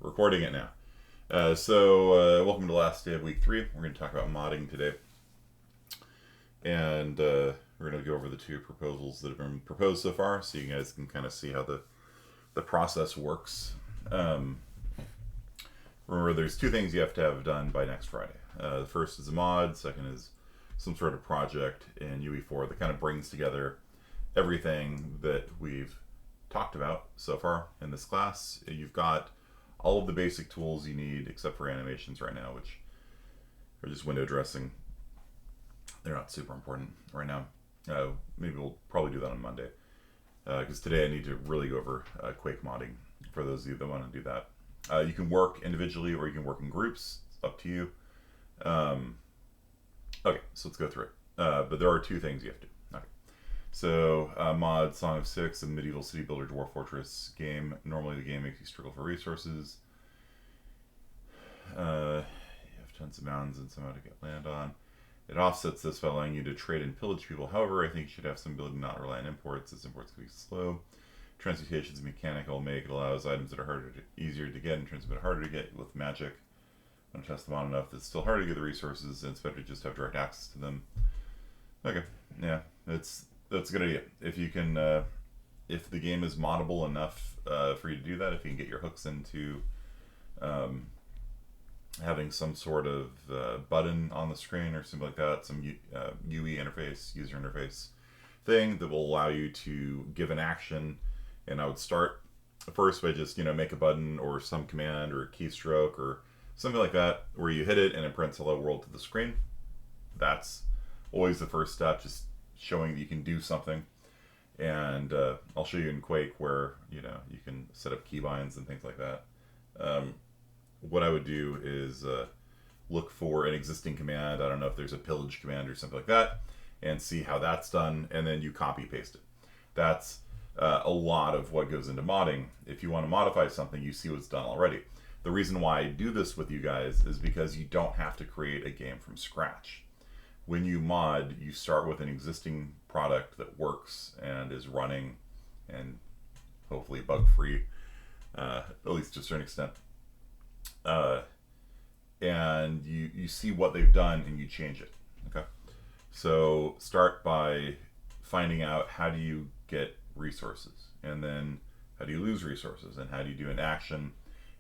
Recording it now. Welcome to the last day of week 3. We're going to talk about modding today. And we're going to go over the 2 proposals that have been proposed so far so you guys can kind of see how the process works. Remember, there's 2 things you have to have done by next Friday. The first is a mod, second is some sort of project in UE4 that kind of brings together everything that we've talked about so far in this class. You've got all of the basic tools you need except for animations right now, which are just window dressing. They're not super important right now. Maybe we'll probably do that on Monday, because today I need to really go over Quake modding for those of you that want to do that. You can work individually or you can work in groups. It's up to you. Okay, so let's go through it. But there are 2 things you have to do. Okay. So, mod Song of Six, a medieval city builder dwarf fortress game. Normally the game makes you struggle for resources. You have tons of mountains and somehow to get land on. It offsets this by allowing you to trade and pillage people. However, I think you should have some ability to not rely on imports, as imports can be slow. Transmutation is mechanical. It allows items that are easier to get and transmit harder to get with magic. Don't test them on enough. It's still hard to get the resources, and it's better to just have direct access to them. Okay, yeah, that's a good idea. If you can, if the game is moddable enough for you to do that, if you can get your hooks into having some sort of button on the screen or something like that, some UE interface, user interface thing that will allow you to give an action. And I would start first by just, make a button or some command or a keystroke or something like that where you hit it and it prints hello world to the screen. That's always the first step, just showing that you can do something. And I'll show you in Quake where, you can set up keybinds and things like that. What I would do is look for an existing command. I don't know if there's a pillage command or something like that, and see how that's done, and then you copy paste it. That's a lot of what goes into modding. If you want to modify something, you see what's done already. The reason why I do this with you guys is because you don't have to create a game from scratch. When you mod, you start with an existing product that works and is running and hopefully bug-free, at least to a certain extent. And you see what they've done and you change it. Okay, so start by finding out how do you get resources, and then how do you lose resources, and how do you do an action,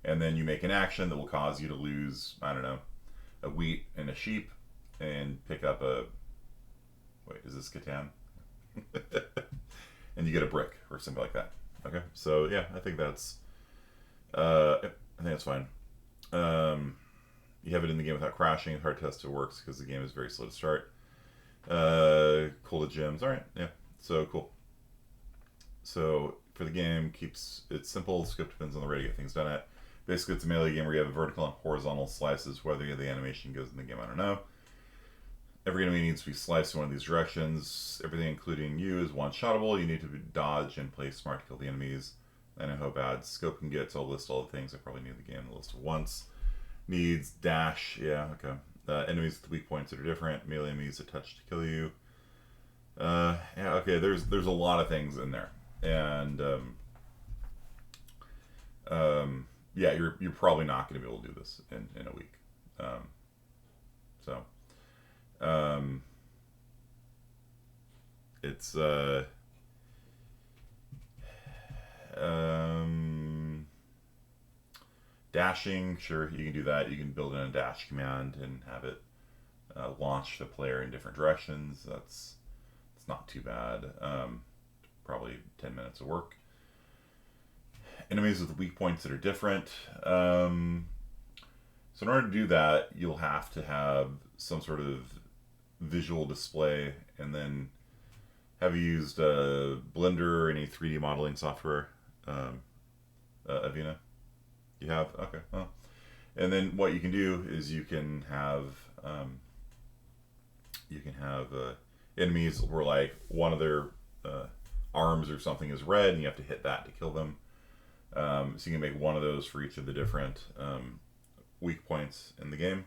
and then you make an action that will cause you to lose, I don't know, a wheat and a sheep, and pick up a, wait, is this Catan? And you get a brick or something like that. Okay, so yeah, I think that's fine. You have it in the game without crashing. It's hard to test if it works because the game is very slow to start. Cool to gems. All right, yeah, so cool. So for the game, keeps it simple. Scope depends on the rate to get things done at. Basically, it's a melee game where you have vertical and horizontal slices. Whether the animation goes in the game, I don't know. Every enemy needs to be sliced in one of these directions. Everything, including you, is one-shottable. You need to dodge and play smart to kill the enemies. I know how bad scope can get, so I'll list all the things I probably need in the game to list at once. Needs dash, yeah, okay. Enemies with weak points that are different. Melee enemies that touch to kill you. Yeah, okay. There's a lot of things in there, and yeah, you're probably not going to be able to do this in a week. It's dashing, sure, you can do that. You can build in a dash command and have it launch the player in different directions. It's not too bad. Probably 10 minutes of work. Enemies with weak points that are different. So in order to do that, you'll have to have some sort of visual display, and then have you used Blender or any 3D modeling software, Avina? You have? Okay. Oh. And then what you can do is you can have enemies where like one of their arms or something is red, and you have to hit that to kill them. So you can make one of those for each of the different weak points in the game.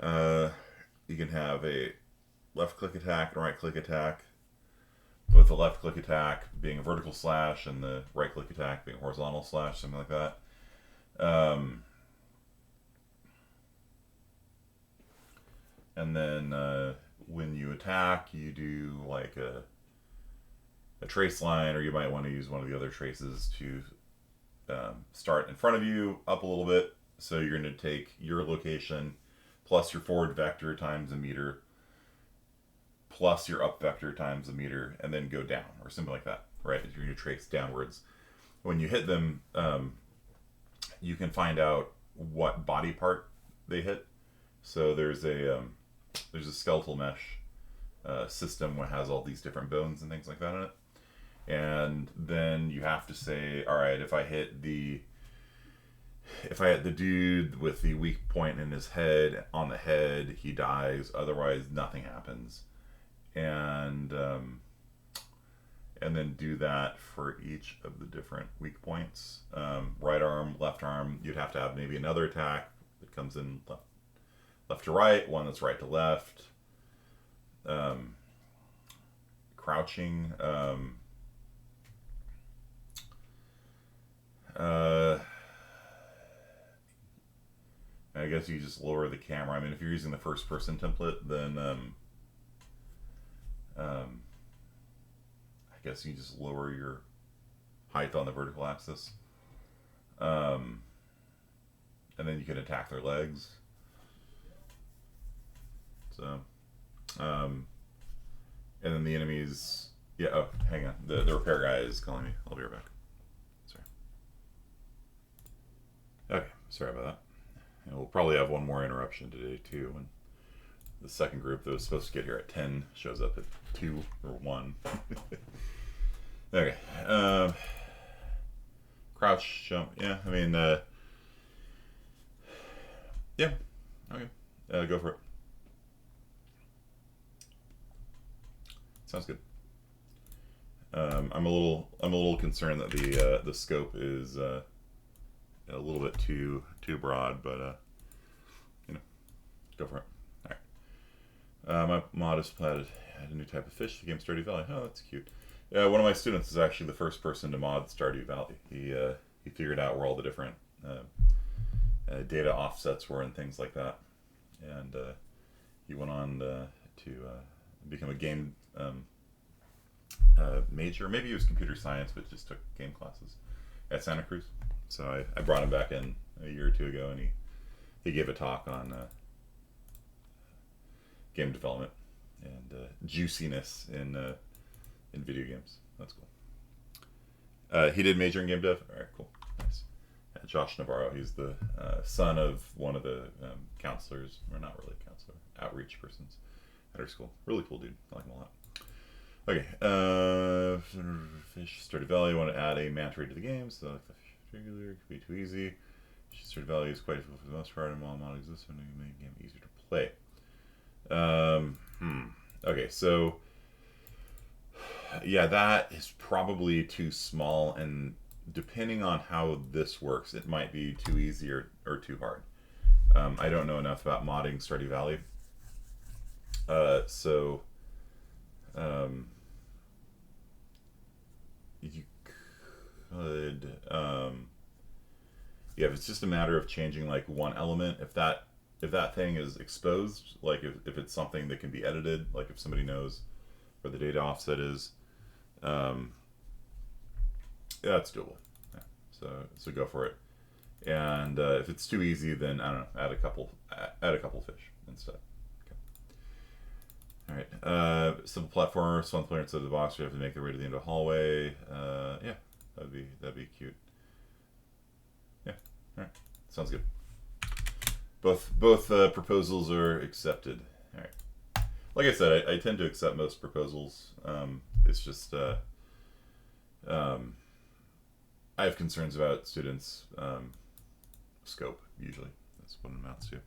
You can have a left click attack and right click attack, with the left click attack being a vertical slash and the right click attack being a horizontal slash, something like that. Um, and then when you attack, you do like a trace line, or you might want to use one of the other traces to start in front of you, up a little bit. So you're going to take your location plus your forward vector times a meter plus your up vector times a meter, and then go down or something like that, right? You're going to trace downwards. When you hit them, you can find out what body part they hit. So there's a skeletal mesh system that has all these different bones and things like that in it. And then you have to say, all right, if I hit the dude with the weak point in his head on the head, he dies. Otherwise, nothing happens. And then do that for each of the different weak points. Right arm, left arm. You'd have to have maybe another attack that comes in left to right, one that's right to left. Crouching. I guess you just lower the camera. I mean, if you're using the first person template, then I guess you just lower your height on the vertical axis. And then you can attack their legs. So, and then the enemies. Yeah. Oh, hang on. The repair guy is calling me. I'll be right back. Sorry. Okay. Sorry about that. And we'll probably have one more interruption today too, when the second group that was supposed to get here at 10 shows up at 2 or 1. Okay. Crouch, jump. Yeah, I mean, yeah. Okay. Go for it. Sounds good. I'm a little concerned that the scope is a little bit too broad, but go for it. All right. My mod has added a new type of fish to the game Stardew Valley. Oh, that's cute. One of my students is actually the first person to mod Stardew Valley. He figured out where all the different data offsets were and things like that, and he went on to become a game major. Maybe he was computer science, but just took game classes at Santa Cruz. So I brought him back in a year or two ago, and he gave a talk on game development and juiciness in video games. That's cool. He did major in game dev. All right, cool, nice. Josh Navarro. He's the son of one of the counselors, or not really counselor, outreach persons at our school. Really cool dude. I like him a lot. Okay, Fish Stardew Valley. Want to add a manta ray to the game, so like the regular could be too easy. Stardew Valley is quite difficult for the most part, and while not exists, so make the game easier to play. Okay, so yeah, that is probably too small, and depending on how this works, it might be too easy or too hard. I don't know enough about modding Stardew Valley, so you could, yeah, if it's just a matter of changing like one element, if that thing is exposed, like if it's something that can be edited, like if somebody knows where the data offset is, yeah, it's doable. Yeah. So go for it. And if it's too easy, then I don't know, add a couple fish instead. All right, simple platformer, so one player inside the box. We have to make their way to the end of the hallway. Yeah, that'd be cute. Yeah, all right, sounds good. Both proposals are accepted. All right, like I said, I tend to accept most proposals. It's just I have concerns about students' scope. Usually, that's what it amounts to.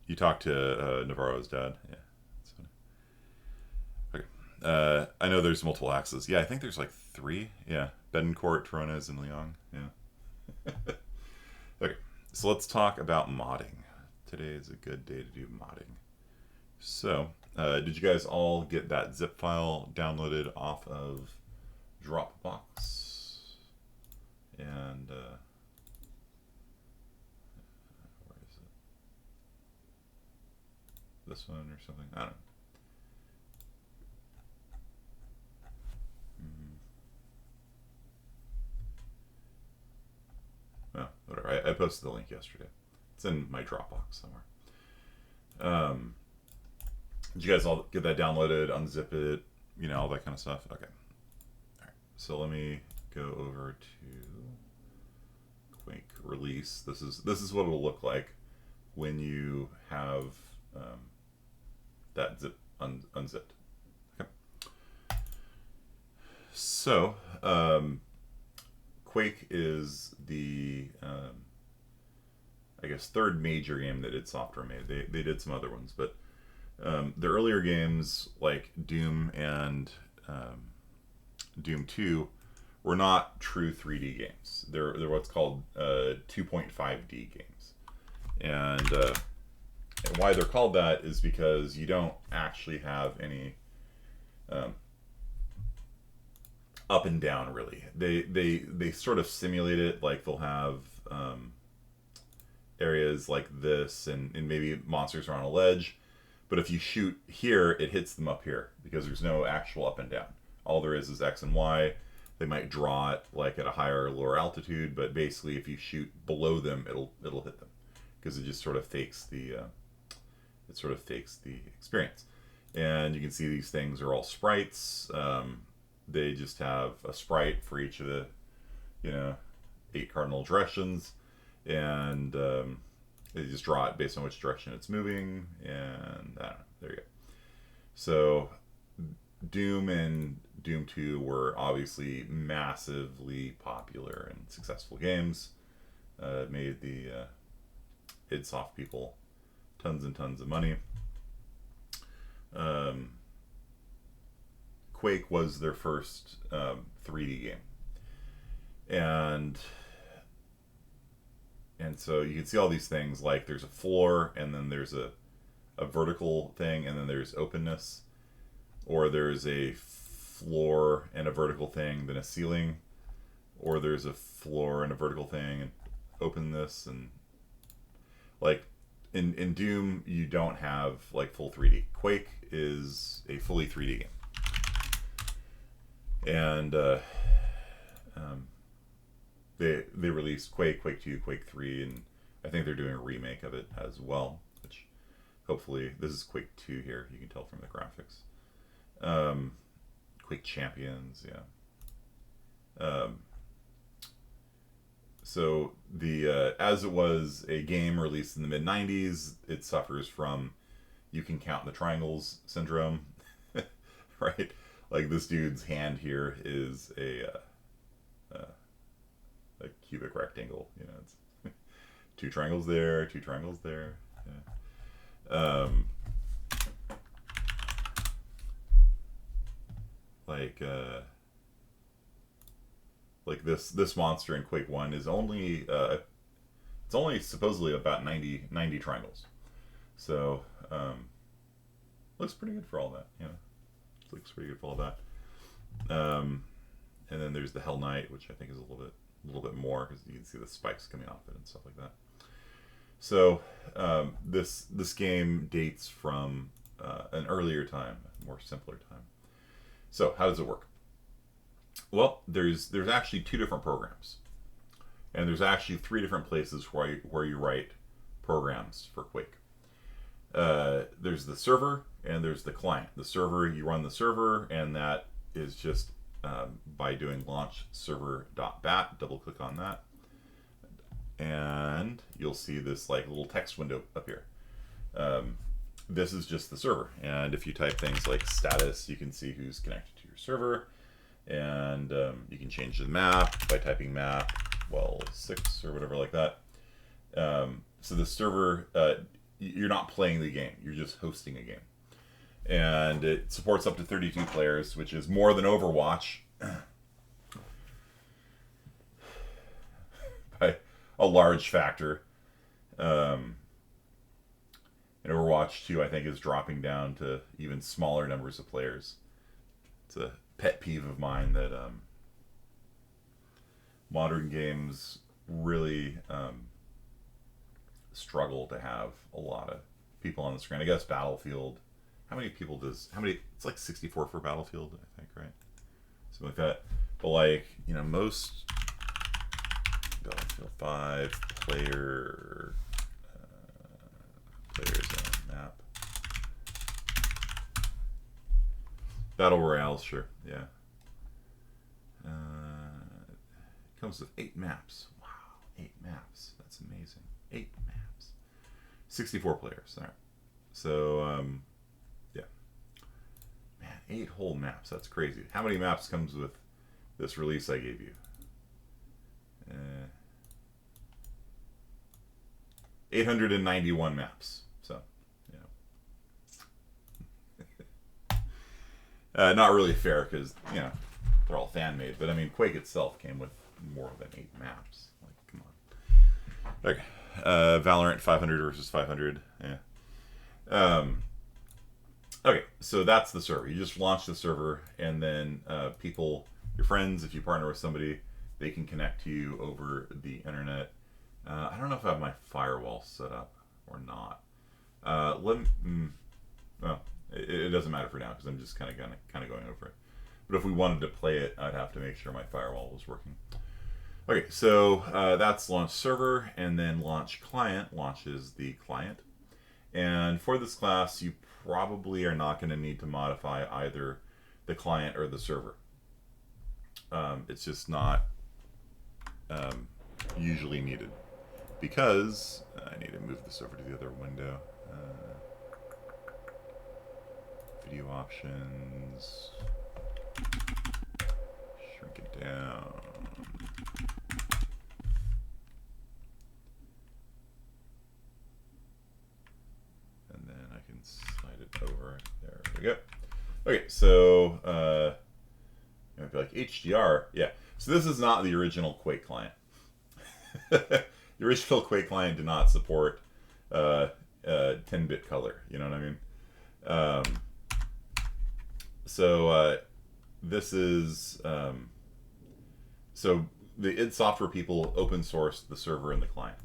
You talked to Navarro's dad. Yeah, that's funny. Okay. I know there's multiple axes. Yeah, I think there's like 3. Yeah. Bedencourt, Trones, and Leong. Yeah. Okay. So let's talk about modding. Today is a good day to do modding. So, did you guys all get that zip file downloaded off of Dropbox? And this one or something. I don't know. Well, whatever. I posted the link yesterday. It's in my Dropbox somewhere. Did you guys all get that downloaded, unzip it, you know, all that kind of stuff? Okay. All right. So let me go over to Quake release. This is what it'll look like when you have that zip unzipped. Okay. So Quake is the I guess third major game that id Software made. They did some other ones, but the earlier games like Doom and Doom 2 were not true 3D games. They're what's called 2.5D games. And why they're called that is because you don't actually have any up and down, really. They sort of simulate it, like they'll have areas like this and maybe monsters are on a ledge. But if you shoot here, it hits them up here because there's no actual up and down. All there is X and Y. They might draw it like at a higher or lower altitude, but basically if you shoot below them, it'll hit them because it just sort of fakes the experience. And you can see these things are all sprites. They just have a sprite for each of the 8 cardinal directions, and they just draw it based on which direction it's moving, and I don't know, there you go. So Doom and Doom 2 were obviously massively popular and successful games. Made the id Soft people tons and tons of money. Quake was their first 3D game. And so you can see all these things, like there's a floor, and then there's a vertical thing, and then there's openness. Or there's a floor and a vertical thing, then a ceiling. Or there's a floor and a vertical thing, and openness. And like in Doom, you don't have like full 3D. Quake is a fully 3D game. And they released Quake, Quake 2, Quake 3, and I think they're doing a remake of it as well, which hopefully, this is Quake 2 here, you can tell from the graphics. Quake Champions, yeah. So the as it was a game released in the mid-90s, it suffers from you can count the triangles syndrome, right? Like this dude's hand here is a cubic rectangle. You know, it's 2 triangles there, 2 triangles there. Yeah. Like this monster in Quake 1 is only it's only supposedly about 90 triangles. So looks pretty good for all that, you know. Looks pretty good for all that. And then there's the Hell Knight, which I think is a little bit more because you can see the spikes coming off it and stuff like that. So this game dates from an earlier time, a more simpler time. So how does it work? Well, there's actually 2 different programs, and there's actually 3 different places where you write programs for Quake. There's the server and there's the client. The server, you run the server, and that is just by doing launch server.bat. Double click on that, and you'll see this like little text window up here. This is just the server, and if you type things like status, you can see who's connected to your server, and you can change the map by typing map, well, 6 or whatever like that. So the server, you're not playing the game, you're just hosting a game. And it supports up to 32 players, which is more than Overwatch by a large factor. And Overwatch 2, I think, is dropping down to even smaller numbers of players. It's a pet peeve of mine that modern games really struggle to have a lot of people on the screen. I guess Battlefield. How many people does? How many? It's like 64 for Battlefield, I think, right? Something like that. But like, you know, most Battlefield 5 players on map. Battle Royale, sure, yeah. It comes with 8 maps. Wow, 8 maps. That's amazing. 8 maps. 64 players. All right. So, yeah. Man, 8 whole maps. That's crazy. How many maps comes with this release I gave you? 891 maps. So, yeah. Not really fair because, you know, they're all fan-made. But, I mean, Quake itself came with more than 8 maps. Like, come on. Okay. Valorant 500 versus 500. Yeah. Okay, so that's the server. You just launch the server, and then people, your friends, if you partner with somebody, they can connect to you over the internet. I don't know if I have my firewall set up or not. Well, it doesn't matter for now because I'm just kind of going over it. But if we wanted to play it, I'd have to make sure my firewall was working. Okay, so that's launch server, and then launch client launches the client. And for this class, you probably are not going to need to modify either the client or the server. It's just not usually needed because I need to move this over to the other window. Video options, shrink it down. And then I can slide it over. There we go. Okay, so it might be like HDR. Yeah. So this is not the original Quake client. The original Quake client did not support 10-bit color. You know what I mean? So this is so the id Software people open sourced the server and the client,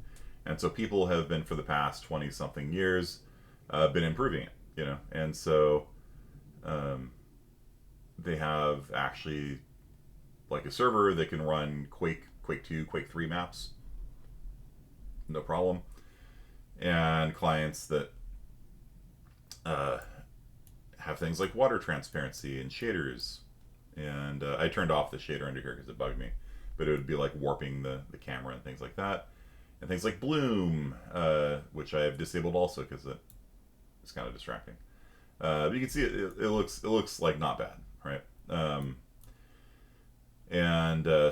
and so people have been for the past 20-something years been improving it. You know, and so they have actually like a server that can run Quake, Quake 2, Quake 3 maps, no problem, and clients that have things like water transparency and shaders. And I turned off the shader under here because it bugged me, but it would be like warping the camera and things like that, and things like bloom, which I have disabled also because it's kind of distracting. But you can see it looks like not bad, right?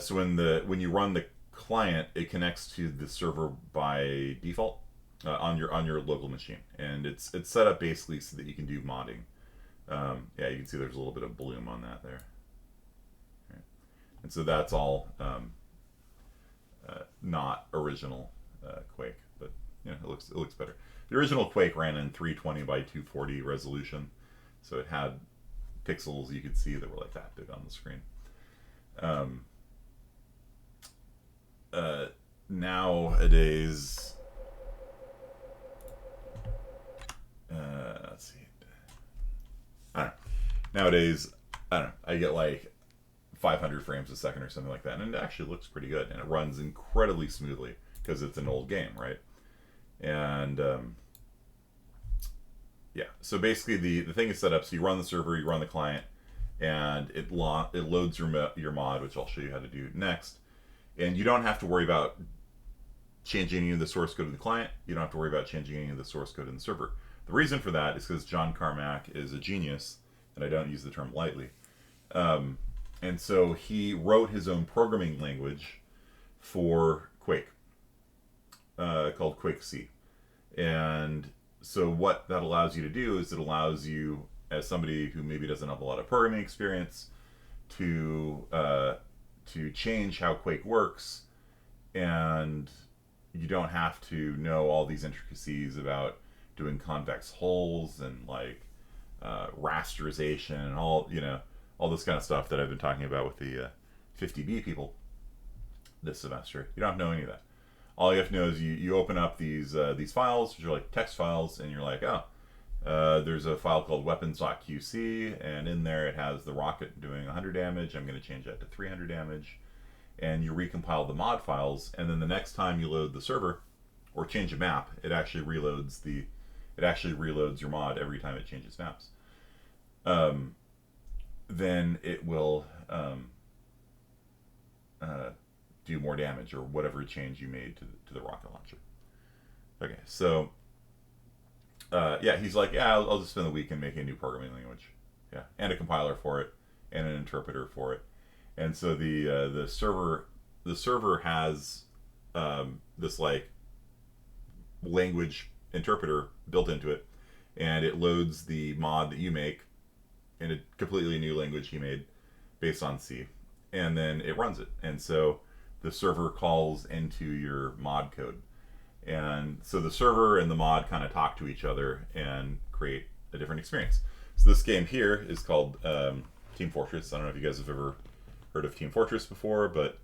So when you run the client, it connects to the server by default on your local machine, and it's set up basically so that you can do modding. Yeah, you can see there's a little bit of bloom on that there. Right. And so that's all not original Quake, but you know, it looks better. The original Quake ran in 320 by 240 resolution, so it had pixels you could see that were like that big on the screen. Nowadays, let's see. I don't know. Nowadays, I don't know. I get like 500 frames a second or something like that, and it actually looks pretty good, and it runs incredibly smoothly because it's an old game, right? And yeah, so basically the thing is set up so you run the server, you run the client, and it loads your mod, which I'll show you how to do next. And you don't have to worry about changing any of the source code in the client. You don't have to worry about changing any of the source code in the server. The reason for that is because John Carmack is a genius, and I don't use the term lightly. And so he wrote his own programming language for Quake called Quake C. And so what that allows you to do is it allows you, as somebody who maybe doesn't have a lot of programming experience, to change how Quake works, and you don't have to know all these intricacies about doing convex hulls and like rasterization and all this kind of stuff that I've been talking about with the 50B people this semester. You don't have to know any of that. all you have to know is you open up these files, which are like text files, and you're like, oh, there's a file called weapons.qc, and in there it has the rocket doing 100 damage. I'm going to change that to 300 damage. And you recompile the mod files, and then the next time you load the server or change a map, it actually reloads your mod every time it changes maps. Then it will do more damage or whatever change you made to the rocket launcher. Okay, so yeah, he's like, yeah, I'll just spend the weekend making a new programming language, yeah, and a compiler for it, and an interpreter for it, and so the server has this like language interpreter built into it, and it loads the mod that you make in a completely new language he made based on C, and then it runs it, and so the server calls into your mod code. And so the server and the mod kind of talk to each other and create a different experience. So this game here is called Team Fortress. I don't know if you guys have ever heard of Team Fortress before, but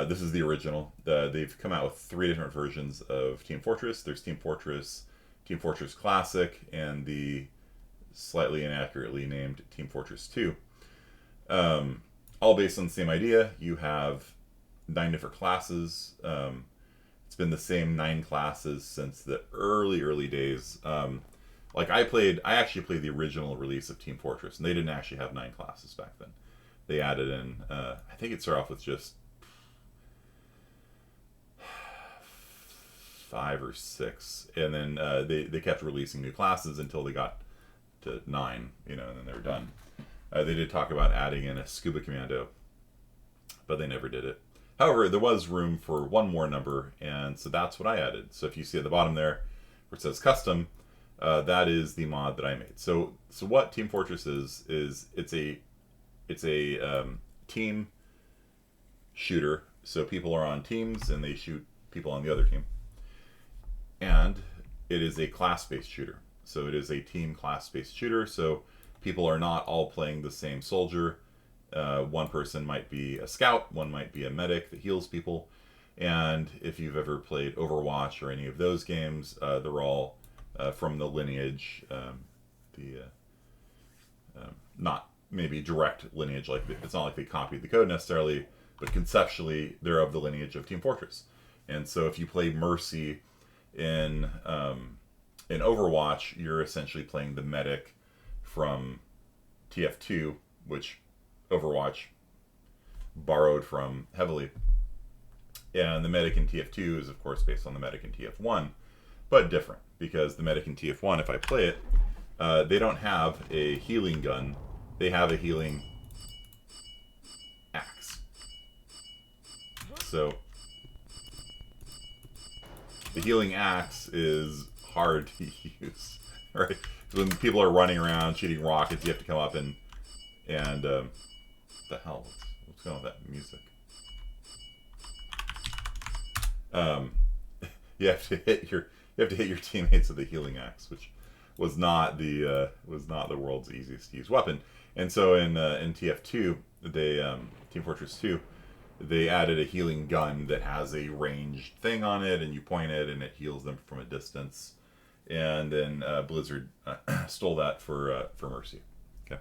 this is the original. They've come out with 3 different versions of Team Fortress. There's Team Fortress Classic, and the slightly inaccurately named Team Fortress 2. All based on the same idea. You have 9 different classes. It's been the same 9 classes since the early days. Like I actually played the original release of Team Fortress, and they didn't actually have 9 classes back then. They added in, I think it started off with just 5 or 6, and then they kept releasing new classes until they got to 9, and then they were done. They did talk about adding in a scuba commando, but they never did it. However, there was room for one more number, and so that's what I added. So if you see at the bottom there where it says custom, that is the mod that I made. So what Team Fortress is it's a team shooter. So people are on teams and they shoot people on the other team. And it is a class-based shooter. So it is a team class-based shooter. So people are not all playing the same soldier. One person might be a scout, one might be a medic that heals people. And if you've ever played Overwatch or any of those games, they're all from the lineage, not maybe direct lineage, like it's not like they copied the code necessarily, but conceptually they're of the lineage of Team Fortress. And so if you play Mercy in Overwatch, you're essentially playing the medic from TF2, which Overwatch borrowed from heavily. And the medic in TF2 is of course based on the medic in TF1, but different, because the medic in TF1, if I play it, they don't have a healing gun, they have a healing axe. So the healing axe is hard to use, right? When people are running around shooting rockets, you have to come up and what the hell? What's going on with that music? You have to hit your teammates with the healing axe, which was not the world's easiest to use weapon. And so in TF2, Team Fortress 2, they added a healing gun that has a ranged thing on it, and you point it and it heals them from a distance. And then Blizzard stole that for Mercy. Okay.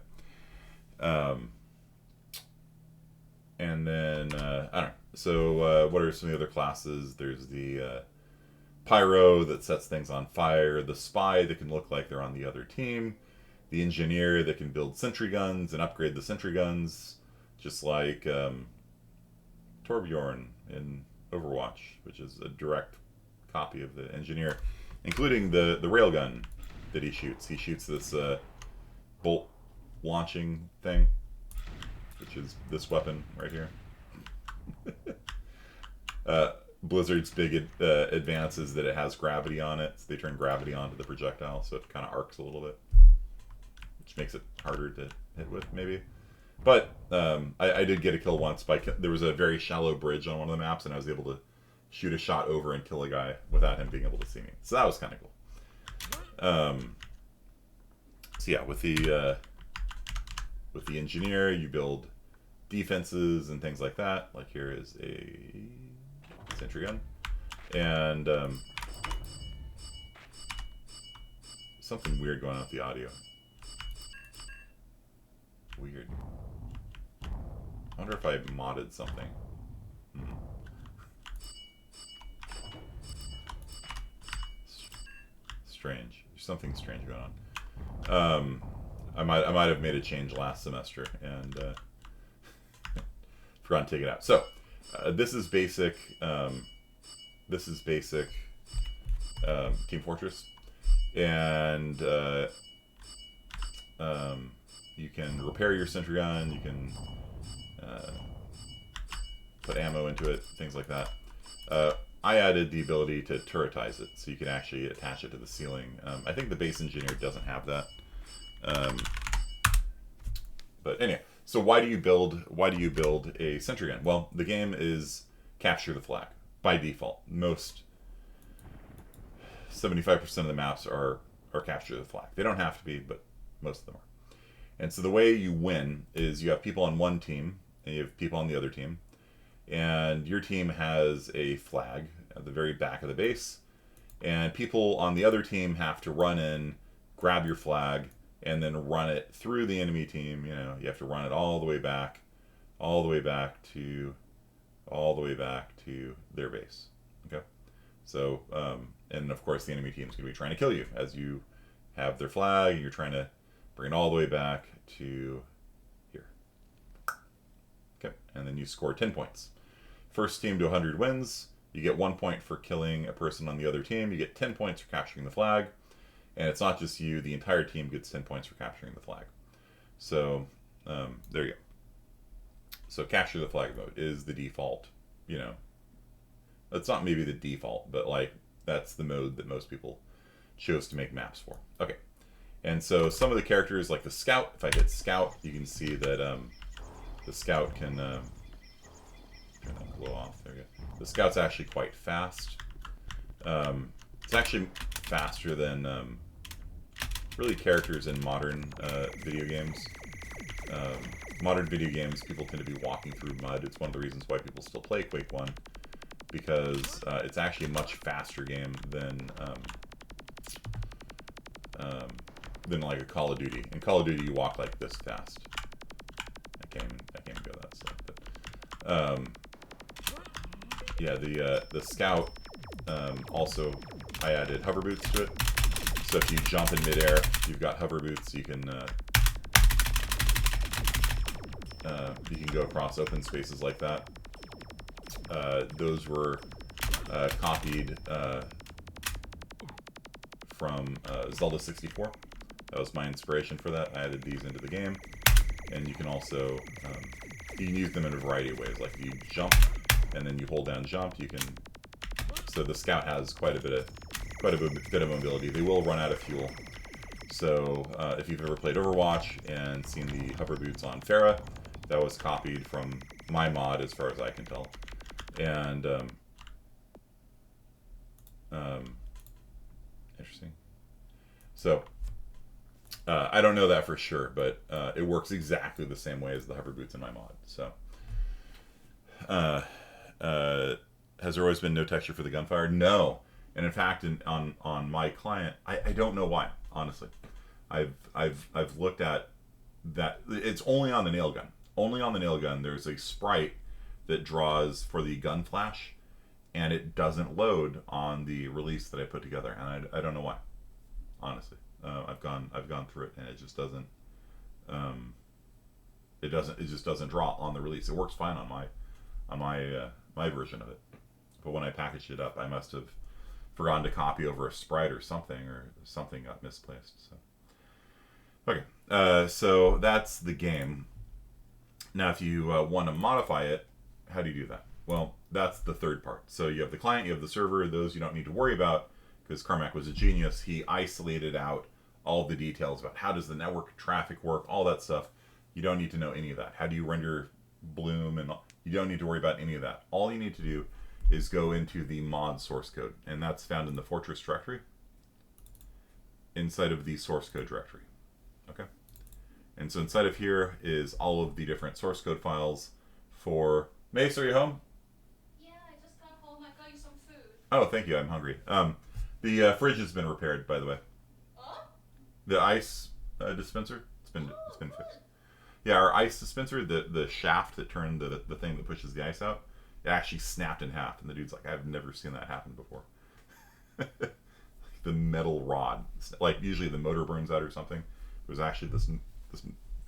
And then I don't know. So what are some of the other classes? There's the Pyro that sets things on fire, the Spy that can look like they're on the other team, the Engineer that can build sentry guns and upgrade the sentry guns, just like Torbjorn in Overwatch, which is a direct copy of the Engineer, including the railgun that he shoots. He shoots this bolt launching thing, which is this weapon right here. Blizzard's big advance is that it has gravity on it, so they turn gravity onto the projectile, so it kind of arcs a little bit, which makes it harder to hit with, maybe. But I did get a kill once. There was a very shallow bridge on one of the maps, and I was able to shoot a shot over and kill a guy without him being able to see me. So that was kind of cool. So yeah, with the Engineer, you build defenses and things like that. Like here is a sentry gun, And something weird going on with the audio. Weird. I wonder if I modded something. Strange. There's something strange going on. I might have made a change last semester and forgot to take it out. So this is basic. Team Fortress, and you can repair your sentry gun. You can put ammo into it, things like that. I added the ability to turretize it, so you can actually attach it to the ceiling. I think the base engineer doesn't have that. But anyway, so why do you build a sentry gun? Well, the game is capture the flag by default. Most 75% of the maps are capture the flag. They don't have to be, but most of them are. And so the way you win is you have people on one team and you have people on the other team. And your team has a flag at the very back of the base, and people on the other team have to run in, grab your flag, and then run it through the enemy team. You know, you have to run it all the way back to their base. Okay, so and of course the enemy team's going to be trying to kill you as you have their flag, and you're trying to bring it all the way back to here. Okay, and then you score 10 points. First team to 100 wins. You get 1 point for killing a person on the other team. You get 10 points for capturing the flag. And it's not just you. The entire team gets 10 points for capturing the flag. So, there you go. So capture the flag mode is the default. You know, it's not maybe the default, but like that's the mode that most people chose to make maps for. Okay. And so some of the characters, like the scout, if I hit scout, you can see that the scout can... turn that glow off. There we go. The scout's actually quite fast. It's actually faster than really characters in modern video games. Modern video games, people tend to be walking through mud. It's one of the reasons why people still play Quake 1, because it's actually a much faster game than like a Call of Duty. In Call of Duty, you walk like this fast. I can't even go that slow. But, yeah, the scout, also, I added hover boots to it. So if you jump in midair, you've got hover boots. You can go across open spaces like that. Those were copied from Zelda 64. That was my inspiration for that. I added these into the game, and you can also you can use them in a variety of ways. Like if you jump and then you hold down jump, you can. So the scout has quite a bit of mobility. They will run out of fuel. So if you've ever played Overwatch and seen the hover boots on Pharah, that was copied from my mod, as far as I can tell. And interesting. So I don't know that for sure, but it works exactly the same way as the hover boots in my mod. So has there always been no texture for the gunfire? No. And in fact, on my client, I don't know why. Honestly, I've looked at that. It's only on the nail gun. Only on the nail gun. There's a sprite that draws for the gun flash, and it doesn't load on the release that I put together, and I don't know why. Honestly, I've gone through it, and it just doesn't. It just doesn't draw on the release. It works fine on my version of it, but when I packaged it up, I must have forgotten to copy over a sprite or something got misplaced. So okay, so that's the game. Now, if you want to modify it, how do you do that? Well, that's the third part. So you have the client, you have the server. Those you don't need to worry about, because Carmack was a genius. He isolated out all the details about how does the network traffic work, all that stuff. You don't need to know any of that. How do you render bloom, and you don't need to worry about any of that. All you need to do is go into the mod source code, and that's found in the Fortress directory inside of the source code directory. Okay, and so inside of here is all of the different source code files for Mace. Are you home? Yeah, I just got home. I got you some food. Oh, thank you. I'm hungry. The fridge has been repaired, by the way. The ice dispenser, it's been fixed. Yeah, our ice dispenser, the shaft that turned the thing that pushes the ice out, it actually snapped in half, and the dude's like, I've never seen that happen before. The metal rod, like usually the motor burns out or something. It was actually this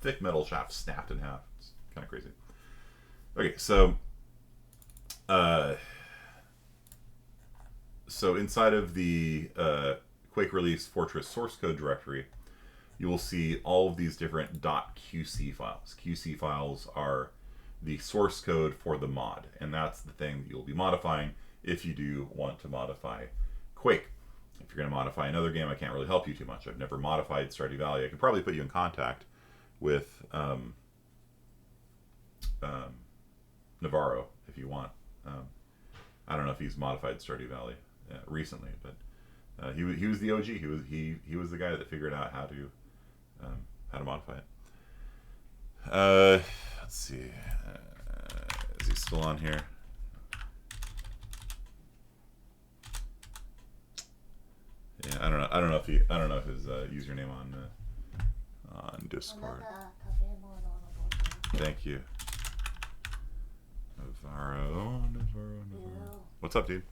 thick metal shaft snapped in half. It's kind of crazy. Okay, so inside of the Quake Release Fortress source code directory, you will see all of these different .qc files. QC files are the source code for the mod, and that's the thing that you'll be modifying if you do want to modify Quake. If you're going to modify another game, I can't really help you too much. I've never modified Stardew Valley. I could probably put you in contact with Navarro if you want. I don't know if he's modified Stardew Valley recently, but he was the OG. He was the guy that figured out how to modify it. Let's see. Is he still on here? Yeah, I don't know if his username on Discord. Thank you. Navarro. What's up, dude?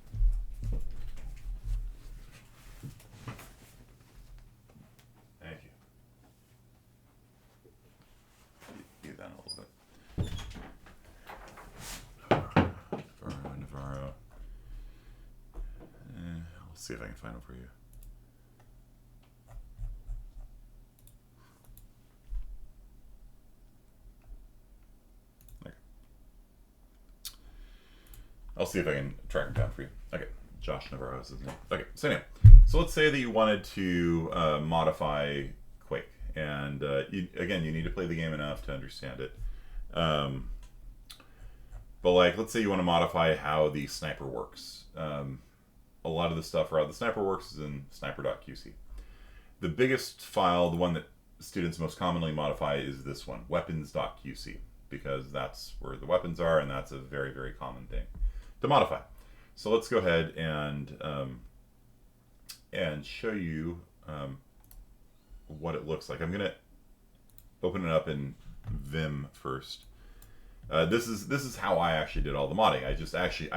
Thank you. Get that a little bit. Navarro. I'll see if I can find him for you. I'll see if I can track him down for you. Okay, Josh Navarro is his name. Okay, so anyway, so let's say that you wanted to modify Quake, and you need to play the game enough to understand it. But like, let's say you want to modify how the sniper works. A lot of the stuff for how the sniper works is in sniper.qc. The biggest file, the one that students most commonly modify, is this one, weapons.qc, because that's where the weapons are, and that's a very, very common thing to modify. So let's go ahead and show you what it looks like. I'm gonna open it up in Vim first. This is how I actually did all the modding. I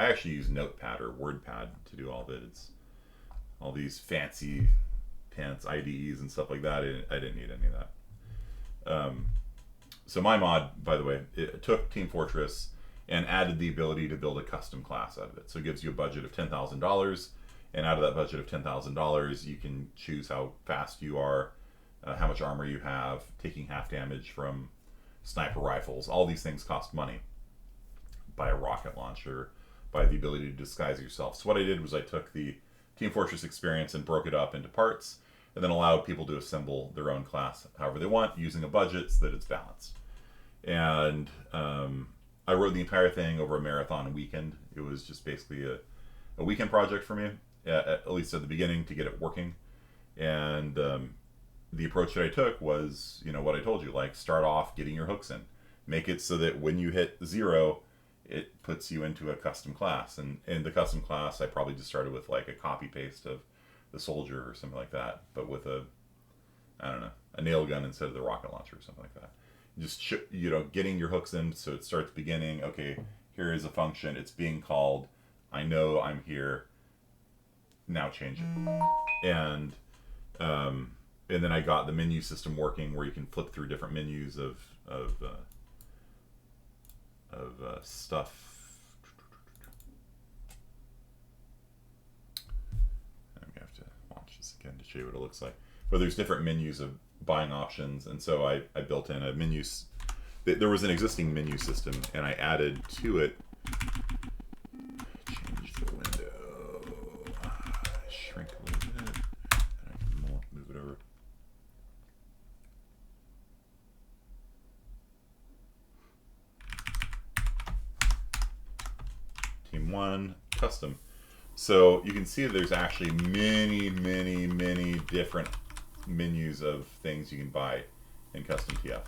actually use Notepad or WordPad to do all of it. It's all these fancy pants IDEs and stuff like that. I didn't need any of that. So my mod, by the way, it took Team Fortress and added the ability to build a custom class out of it. So it gives you a budget of $10,000, and out of that budget of $10,000, you can choose how fast you are, how much armor you have, taking half damage from sniper rifles. All these things cost money. Buy a rocket launcher, buy the ability to disguise yourself. So what I did was I took the Team Fortress experience and broke it up into parts, and then allowed people to assemble their own class however they want, using a budget so that it's balanced. And I wrote the entire thing over a marathon weekend. It was just basically a weekend project for me, at least at the beginning, to get it working. And the approach that I took was, what I told you, like start off getting your hooks in. Make it so that when you hit 0, it puts you into a custom class. And in the custom class, I probably just started with like a copy-paste of the soldier or something like that, but with a nail gun instead of the rocket launcher or something like that. Just getting your hooks in, so it starts beginning. Okay, here is a function. It's being called. I know I'm here. Now change it. And then I got the menu system working, where you can flip through different menus of stuff. I'm gonna have to launch this again to show you what it looks like. But there's different menus of buying options, and so I built in a menu. There was an existing menu system, and I added to it. Change the window, shrink a little bit, and I can move it over. Team 1 custom. So you can see there's actually many different menus of things you can buy in custom TF.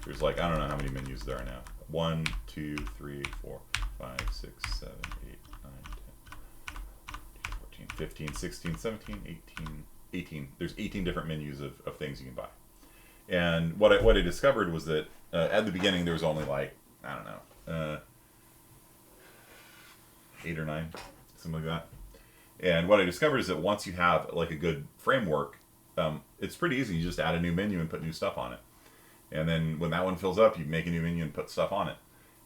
There's like, I don't know how many menus there are now. 1, 2, 3, 4, 5, 6, 7, 8, 9, 10, 15, 16, 17, 18, 18. There's 18 different menus of things you can buy. And what I discovered was that at the beginning there was only like, I don't know, 8 or 9, something like that. And what I discovered is that once you have like a good framework, it's pretty easy. You just add a new menu and put new stuff on it. And then when that one fills up, you make a new menu and put stuff on it.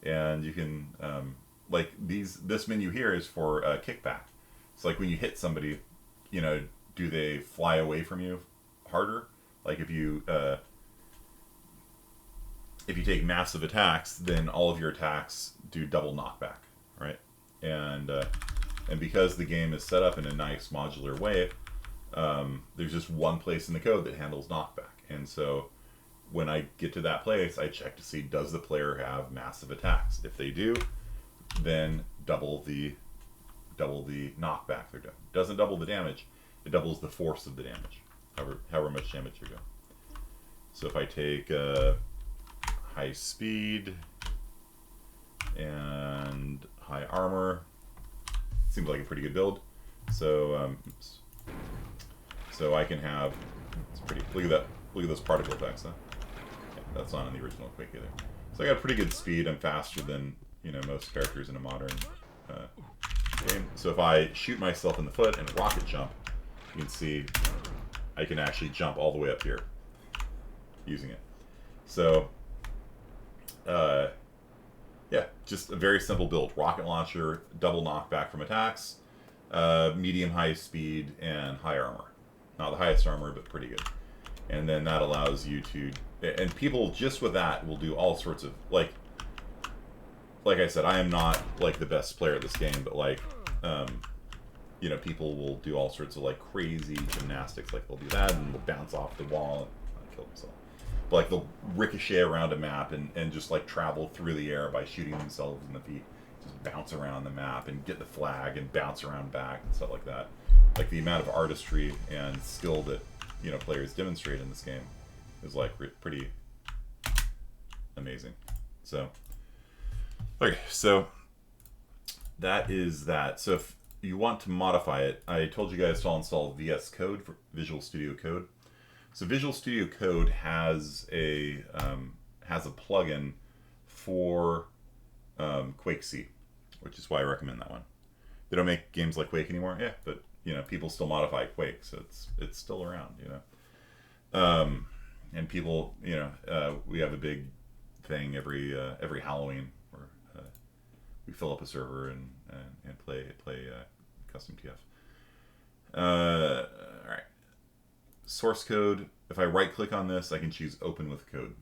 And you can, like this menu here is for kickback. It's like when you hit somebody, you know, do they fly away from you harder? Like if you take massive attacks, then all of your attacks do double knockback, right? And because the game is set up in a nice modular way, there's just one place in the code that handles knockback. And so when I get to that place, I check to see, does the player have massive attacks? If they do, then double the knockback they're doing. It doesn't double the damage, it doubles the force of the damage, however much damage you go. So if I take high speed and high armor, seems like a pretty good build. So so I can have, it's pretty, look at that, look at those particle effects, huh? Yeah, that's not in the original Quake either. So I got pretty good speed. I'm faster than, you know, most characters in a modern game. So if I shoot myself in the foot and rocket jump, you can see I can actually jump all the way up here using it. So yeah, just a very simple build. Rocket launcher, double knockback from attacks, medium high speed, and high armor. Not the highest armor, but pretty good. And then that allows you to, and people just with that will do all sorts of, like I said, I am not like the best player at this game, but like, you know, people will do all sorts of like crazy gymnastics. Like they'll do that and they'll bounce off the wall and kill themselves. But like they'll ricochet around a map and just like travel through the air by shooting themselves in the feet. Just bounce around the map and get the flag and bounce around back and stuff like that. Like the amount of artistry and skill that, you know, players demonstrate in this game is like pretty amazing. So, okay, so that is that. So if you want to modify it, I told you guys to all install VS Code for Visual Studio Code. So Visual Studio Code has a plugin for Quake C, which is why I recommend that one. They don't make games like Quake anymore, yeah, but you know, people still modify Quake, so it's still around, you know. And people, you know, we have a big thing every Halloween where we fill up a server and play custom TF. All right. Source code. If I right click on this, I can choose open with code.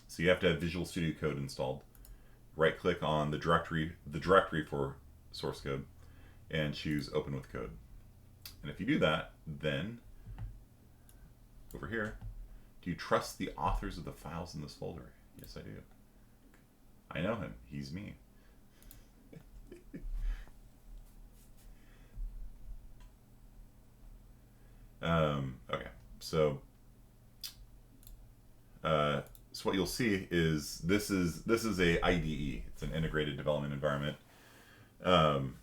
So you have to have Visual Studio Code installed. Right click on the directory for source code and choose open with code. And if you do that, then over here, do you trust the authors of the files in this folder? Yes, I do. I know him. He's me. Okay, so what you'll see is this is a IDE. It's an integrated development environment, and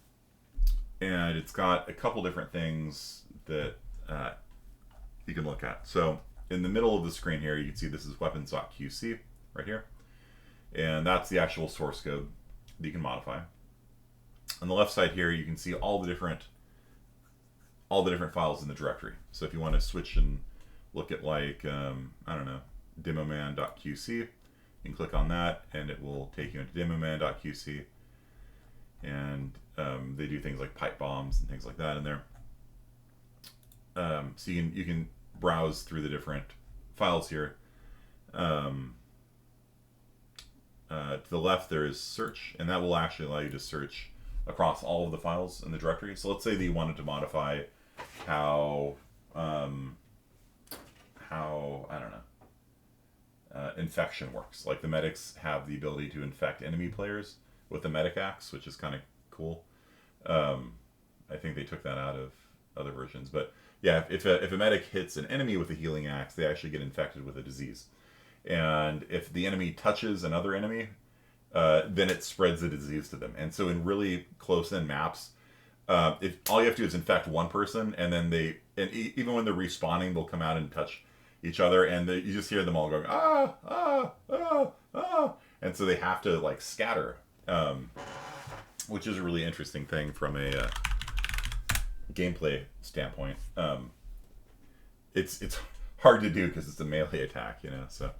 it's got a couple different things that you can look at. So in the middle of the screen here, you can see this is weapons.qc right here, and that's the actual source code that you can modify. On the left side here, you can see all the different files in the directory. So if you want to switch and look at like, I don't know, demoman.qc, you can click on that and it will take you into demoman.qc. And they do things like pipe bombs and things like that in there. So you can browse through the different files here. To the left there is search, and that will actually allow you to search across all of the files in the directory. So let's say that you wanted to modify how I don't know, infection works. Like the medics have the ability to infect enemy players with the medic axe, which is kind of cool. I think they took that out of other versions, but yeah, if a medic hits an enemy with a healing axe, they actually get infected with a disease. And if the enemy touches another enemy, then it spreads the disease to them. And so in really close-in maps, if all you have to do is infect one person, and then even when they're respawning, they'll come out and touch each other, and you just hear them all going ah ah ah ah, and so they have to like scatter, which is a really interesting thing from a gameplay standpoint. It's hard to do because it's a melee attack, so.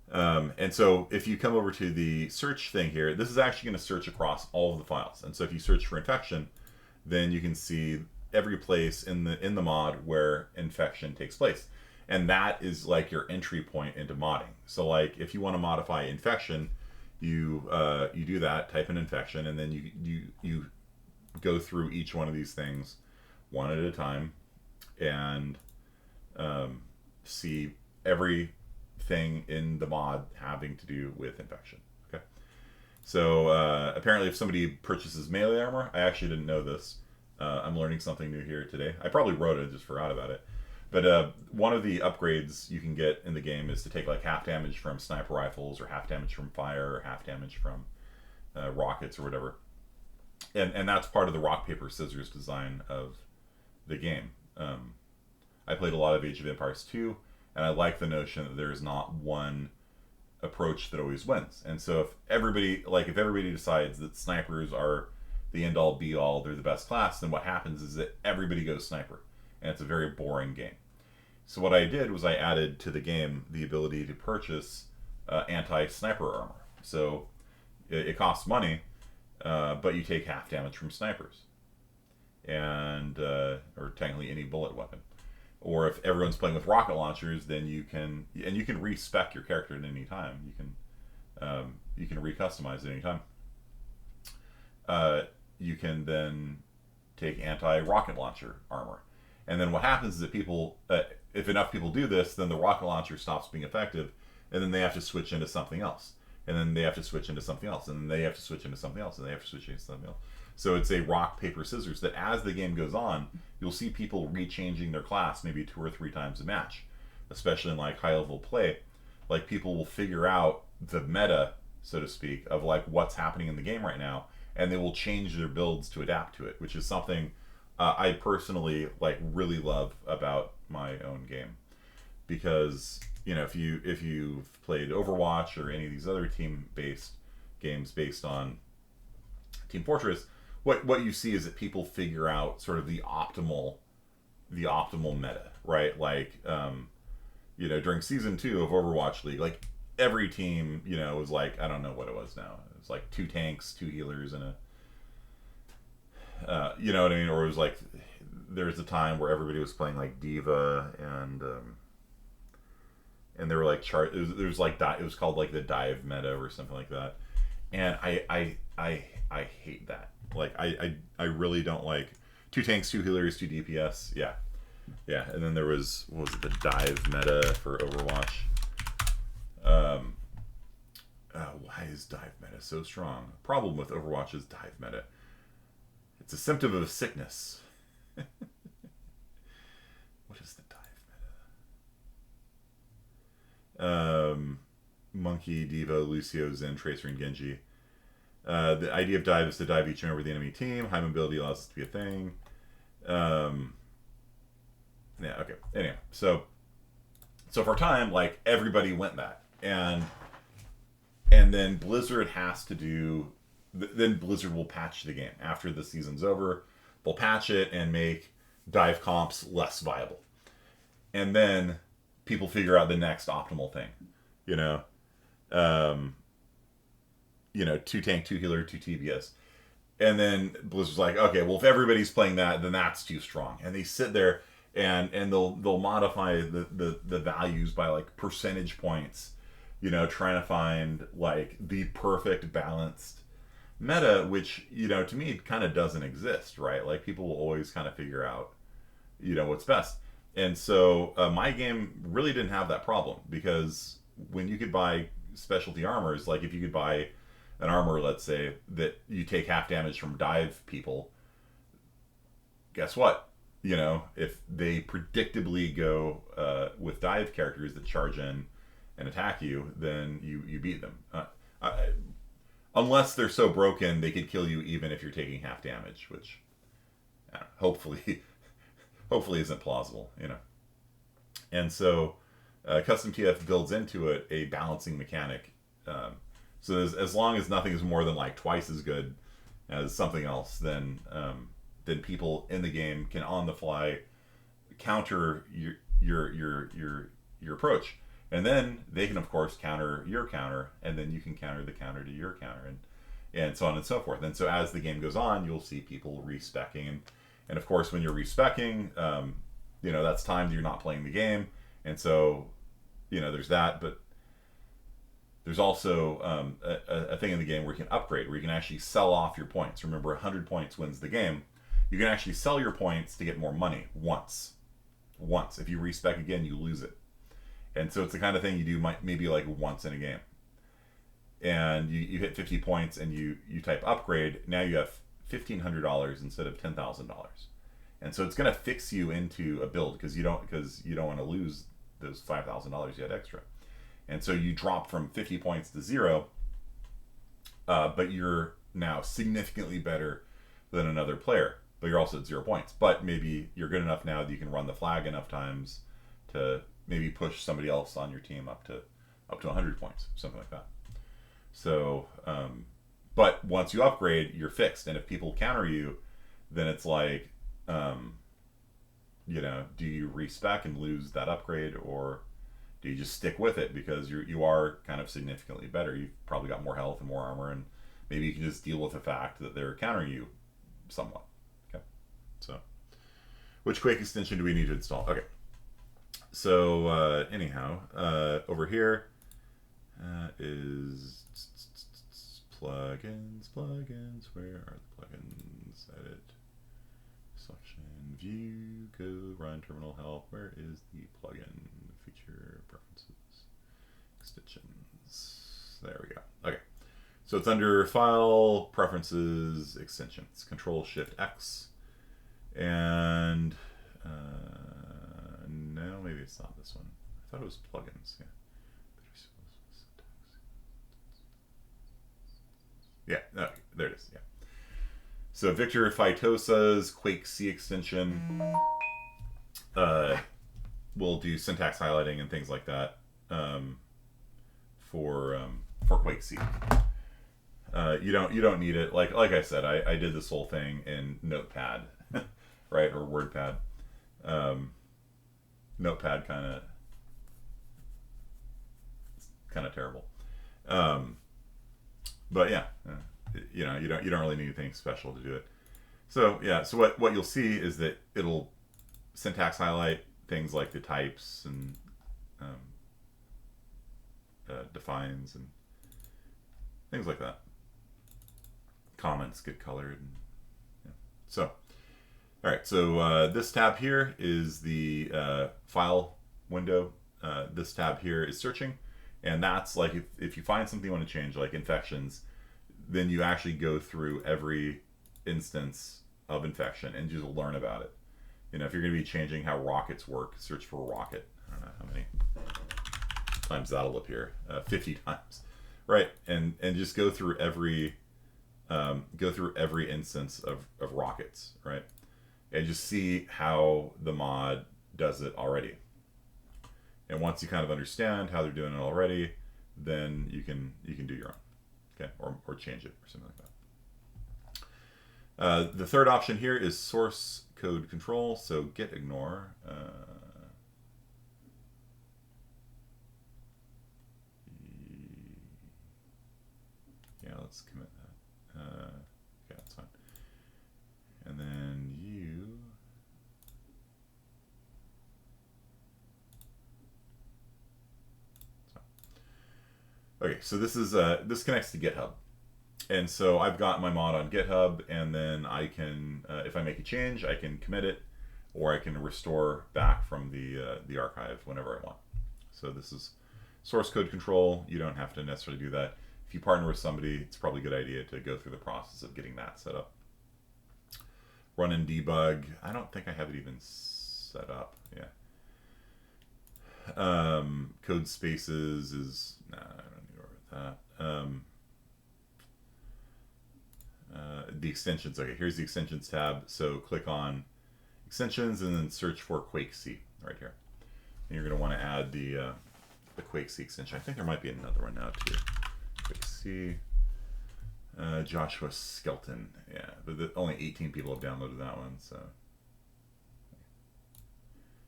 And so if you come over to the search thing here, this is actually going to search across all of the files. And so if you search for infection, then you can see every place in the mod where infection takes place. And that is like your entry point into modding. So like if you want to modify infection, you do that, type in infection, and then you go through each one of these things one at a time and see everything in the mod having to do with infection. Okay, so apparently if somebody purchases melee armor, I actually didn't know this. I'm learning something new here today. I probably wrote it, just forgot about it. But one of the upgrades you can get in the game is to take like half damage from sniper rifles, or half damage from fire, or half damage from rockets or whatever. And that's part of the rock, paper, scissors design of the game. I played a lot of Age of Empires 2, and I like the notion that there is not one approach that always wins. And so if everybody decides that snipers are the end all be all, they're the best class, then what happens is that everybody goes sniper, and it's a very boring game. So what I did was I added to the game the ability to purchase anti-sniper armor. So it costs money, but you take half damage from snipers, and or technically any bullet weapon. Or if everyone's playing with rocket launchers, then you can respec your character at any time. You can recustomize at any time. You can then take anti-rocket launcher armor, and then what happens is that people, if enough people do this, then the rocket launcher stops being effective, and then they have to switch into something else, and then they have to switch into something else, and then they have to switch into something else, and they have to switch into something else. So it's a rock, paper, scissors that as the game goes on, you'll see people rechanging their class maybe 2 or 3 times a match, especially in like high level play. Like people will figure out the meta, so to speak, of like what's happening in the game right now, and they will change their builds to adapt to it, which is something I personally like really love about my own game. Because if you've played Overwatch or any of these other team-based games based on Team Fortress, what you see is that people figure out sort of the optimal meta, right? Like during season 2 of Overwatch League, like every team was like, I don't know what it was now. It was like 2 tanks, 2 healers, and you know what I mean? Or it was like there was a time where everybody was playing like Diva, and they were like it was called like the dive meta or something like that. And I hate that. Like I really don't like 2 tanks, 2 healers, 2 DPS. Yeah. And then there was, what was it, the dive meta for Overwatch. Why is dive meta so strong? Problem with Overwatch is dive meta. It's a symptom of sickness. What is the dive meta? Monkey, Diva, Lucio, Zen, Tracer, and Genji. The idea of dive is to dive each member of the enemy team. High mobility allows it to be a thing. Yeah, okay. Anyway, so for a time, like, everybody went that. And then Blizzard has to do... Then Blizzard will patch the game. After the season's over, they'll patch it and make dive comps less viable. And then people figure out the next optimal thing. 2 tank, 2 healer, 2 TBS. And then Blizzard's like, okay, well, if everybody's playing that, then that's too strong. And they sit there and they'll modify the values by like percentage points, trying to find like the perfect balanced meta, which, to me kind of doesn't exist, right? Like people will always kind of figure out, what's best. And so my game really didn't have that problem, because when you could buy specialty armors, like if you could buy an armor, let's say, that you take half damage from dive people, guess what? If they predictably go with dive characters that charge in and attack you, then you beat them. unless they're so broken they could kill you even if you're taking half damage, which hopefully hopefully isn't plausible, you know. And so custom TF builds into it a balancing mechanic. So as long as nothing is more than like twice as good as something else, then people in the game can on the fly counter your approach, and then they can of course counter your counter, and then you can counter the counter to your counter, and so on and so forth. And so as the game goes on, you'll see people respecking, and of course when you're respecking, you know, that's times you're not playing the game, and so you know there's that. But there's also a thing in the game where you can upgrade, where you can actually sell off your points. Remember, 100 points wins the game. You can actually sell your points to get more money once. If you respec again, you lose it. And so it's the kind of thing you do maybe like once in a game. And you hit 50 points and you type upgrade. Now you have $1,500 instead of $10,000. And so it's going to fix you into a build because you don't want to lose those $5,000 you had extra. And so you drop from 50 points to 0, but you're now significantly better than another player. But you're also at 0 points. But maybe you're good enough now that you can run the flag enough times to maybe push somebody else on your team up to 100 points, something like that. So, but once you upgrade, you're fixed. And if people counter you, then it's like, you know, do you respec and lose that upgrade, or do you just stick with it because you are kind of significantly better? You've probably got more health and more armor, and maybe you can just deal with the fact that they're countering you somewhat. Okay, so which Quake extension do we need to install? Okay, so anyhow, over here is plugins. Where are the plugins? Edit, selection, view, go, run, terminal, help. Where is the plugin? Feature, preferences, extensions. There we go. Okay, so it's under File, Preferences, Extensions. Ctrl-shift-X, and no, maybe it's not this one. I thought it was plugins. Yeah. Yeah. Okay, there it is. Yeah. So Victor Phytosa's Quake C extension will do syntax highlighting and things like that for Quake C. You don't need it. Like I said, I did this whole thing in Notepad, right, or WordPad. Notepad kind of terrible. But yeah, you know, you don't really need anything special to do it. So yeah, so what you'll see is that it'll syntax highlight things like the types and defines and things like that. Comments get colored. And, yeah. So, all right. So this tab here is the file window. This tab here is searching. And that's like if you find something you want to change, like infections, then you actually go through every instance of infection and just learn about it. You know, if you're going to be changing how rockets work, search for rocket. I don't know how many times that'll appear. 50 times, right? And just go through every instance of rockets, right? And just see how the mod does it already. And once you kind of understand how they're doing it already, then you can do your own, okay, or change it or something like that. The third option here is source code control. So git ignore. Yeah, let's commit that. Yeah, that's fine. And then you. Okay, so this is this connects to GitHub, and so I've got my mod on GitHub, and then I can, if I make a change, I can commit it, or I can restore back from the archive whenever I want. So this is source code control. You don't have to necessarily do that. If you partner with somebody, it's probably a good idea to go through the process of getting that set up. Run and debug. I don't think I have it even set up. Yeah. Code spaces is, nah, I don't need to worry about that. The extensions. Okay, here's the extensions tab. So click on extensions and then search for Quake C right here. And you're going to want to add the Quake C extension. I think there might be another one now too. Quake C. Joshua Skelton. Yeah, but only 18 people have downloaded that one. So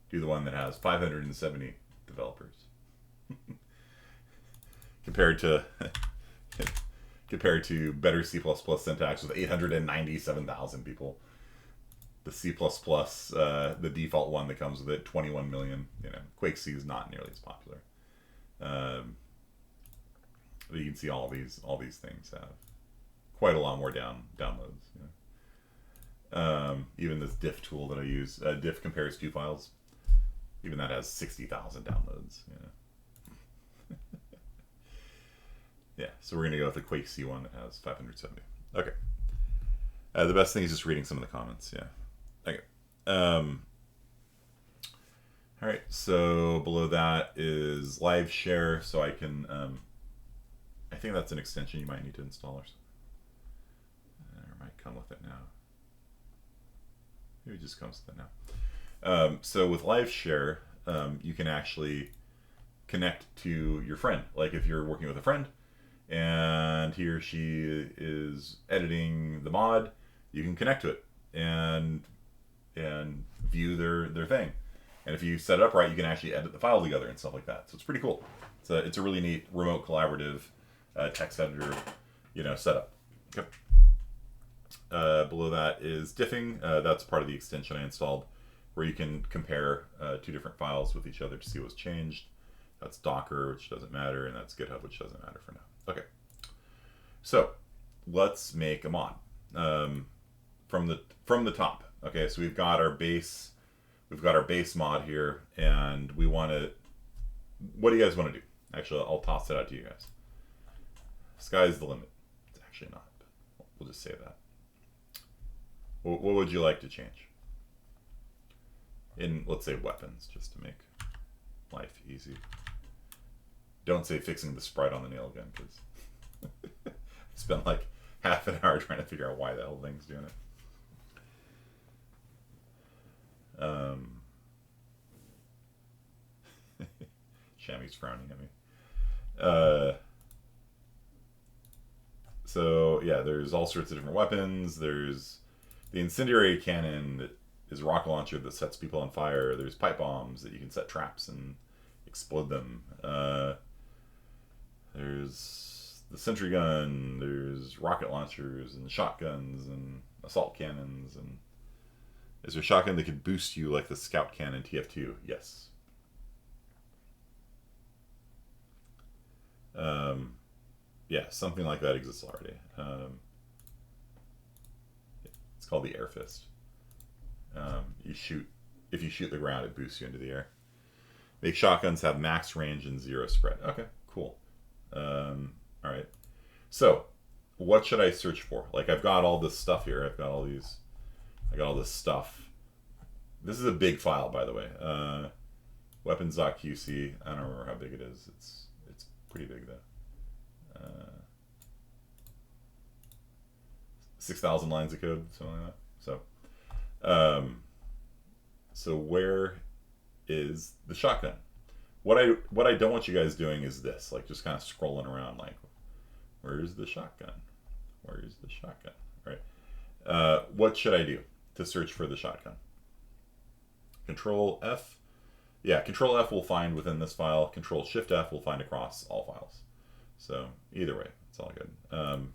do the one that has 570 developers. compared to better C++ syntax with 897,000 people. The C++, the default one that comes with it, 21 million. You know, Quake C is not nearly as popular. You can see all these things have quite a lot more downloads. You know? Even this diff tool that I use, diff compares two files. Even that has 60,000 downloads. You know? Yeah, so we're going to go with the Quake C one that has 570. Okay. The best thing is just reading some of the comments. Yeah. Okay. All right, so below that is live share, so I can, I think that's an extension you might need to install or something. It might come with it now. Maybe it just comes with it now. So with live share, you can actually connect to your friend. Like if you're working with a friend and he or she is editing the mod, you can connect to it and view their thing. And if you set it up right, you can actually edit the file together and stuff like that. So it's pretty cool. It's a really neat remote collaborative text editor, you know, setup. Okay. Below that is diffing. That's part of the extension I installed, where you can compare two different files with each other to see what's changed. That's Docker, which doesn't matter, and that's GitHub, which doesn't matter for now. Okay. So let's make a mod from the top. Okay, so we've got our base mod here, and we want to. What do you guys want to do? Actually, I'll toss it out to you guys. Sky's the limit. It's actually not, but we'll just say that. What would you like to change? In, let's say, weapons, just to make life easy. Don't say fixing the sprite on the nail gun, because I spent like half an hour trying to figure out why the hell thing's doing it. Shammy's frowning at me. So yeah, there's all sorts of different weapons. There's the incendiary cannon that is a rocket launcher that sets people on fire. There's pipe bombs that you can set traps and explode them. There's the sentry gun. There's rocket launchers and shotguns and assault cannons. And is there a shotgun that could boost you like the scout cannon TF2? Yes. Yeah, something like that exists already. It's called the air fist. If you shoot the ground, it boosts you into the air. Make shotguns have max range and 0 spread. Okay, cool. All right. So, what should I search for? Like, I've got all this stuff here. I got all this stuff. This is a big file, by the way. Weapons.qc. I don't remember how big it is. It's pretty big though. 6,000 lines of code, something like that. So where is the shotgun? What I don't want you guys doing is this, like just kind of scrolling around, like, where's the shotgun? Where's the shotgun? All right. What should I do to search for the shotgun? Control-F. Yeah, Control-F will find within this file. Control-shift-F will find across all files. So either way, it's all good. So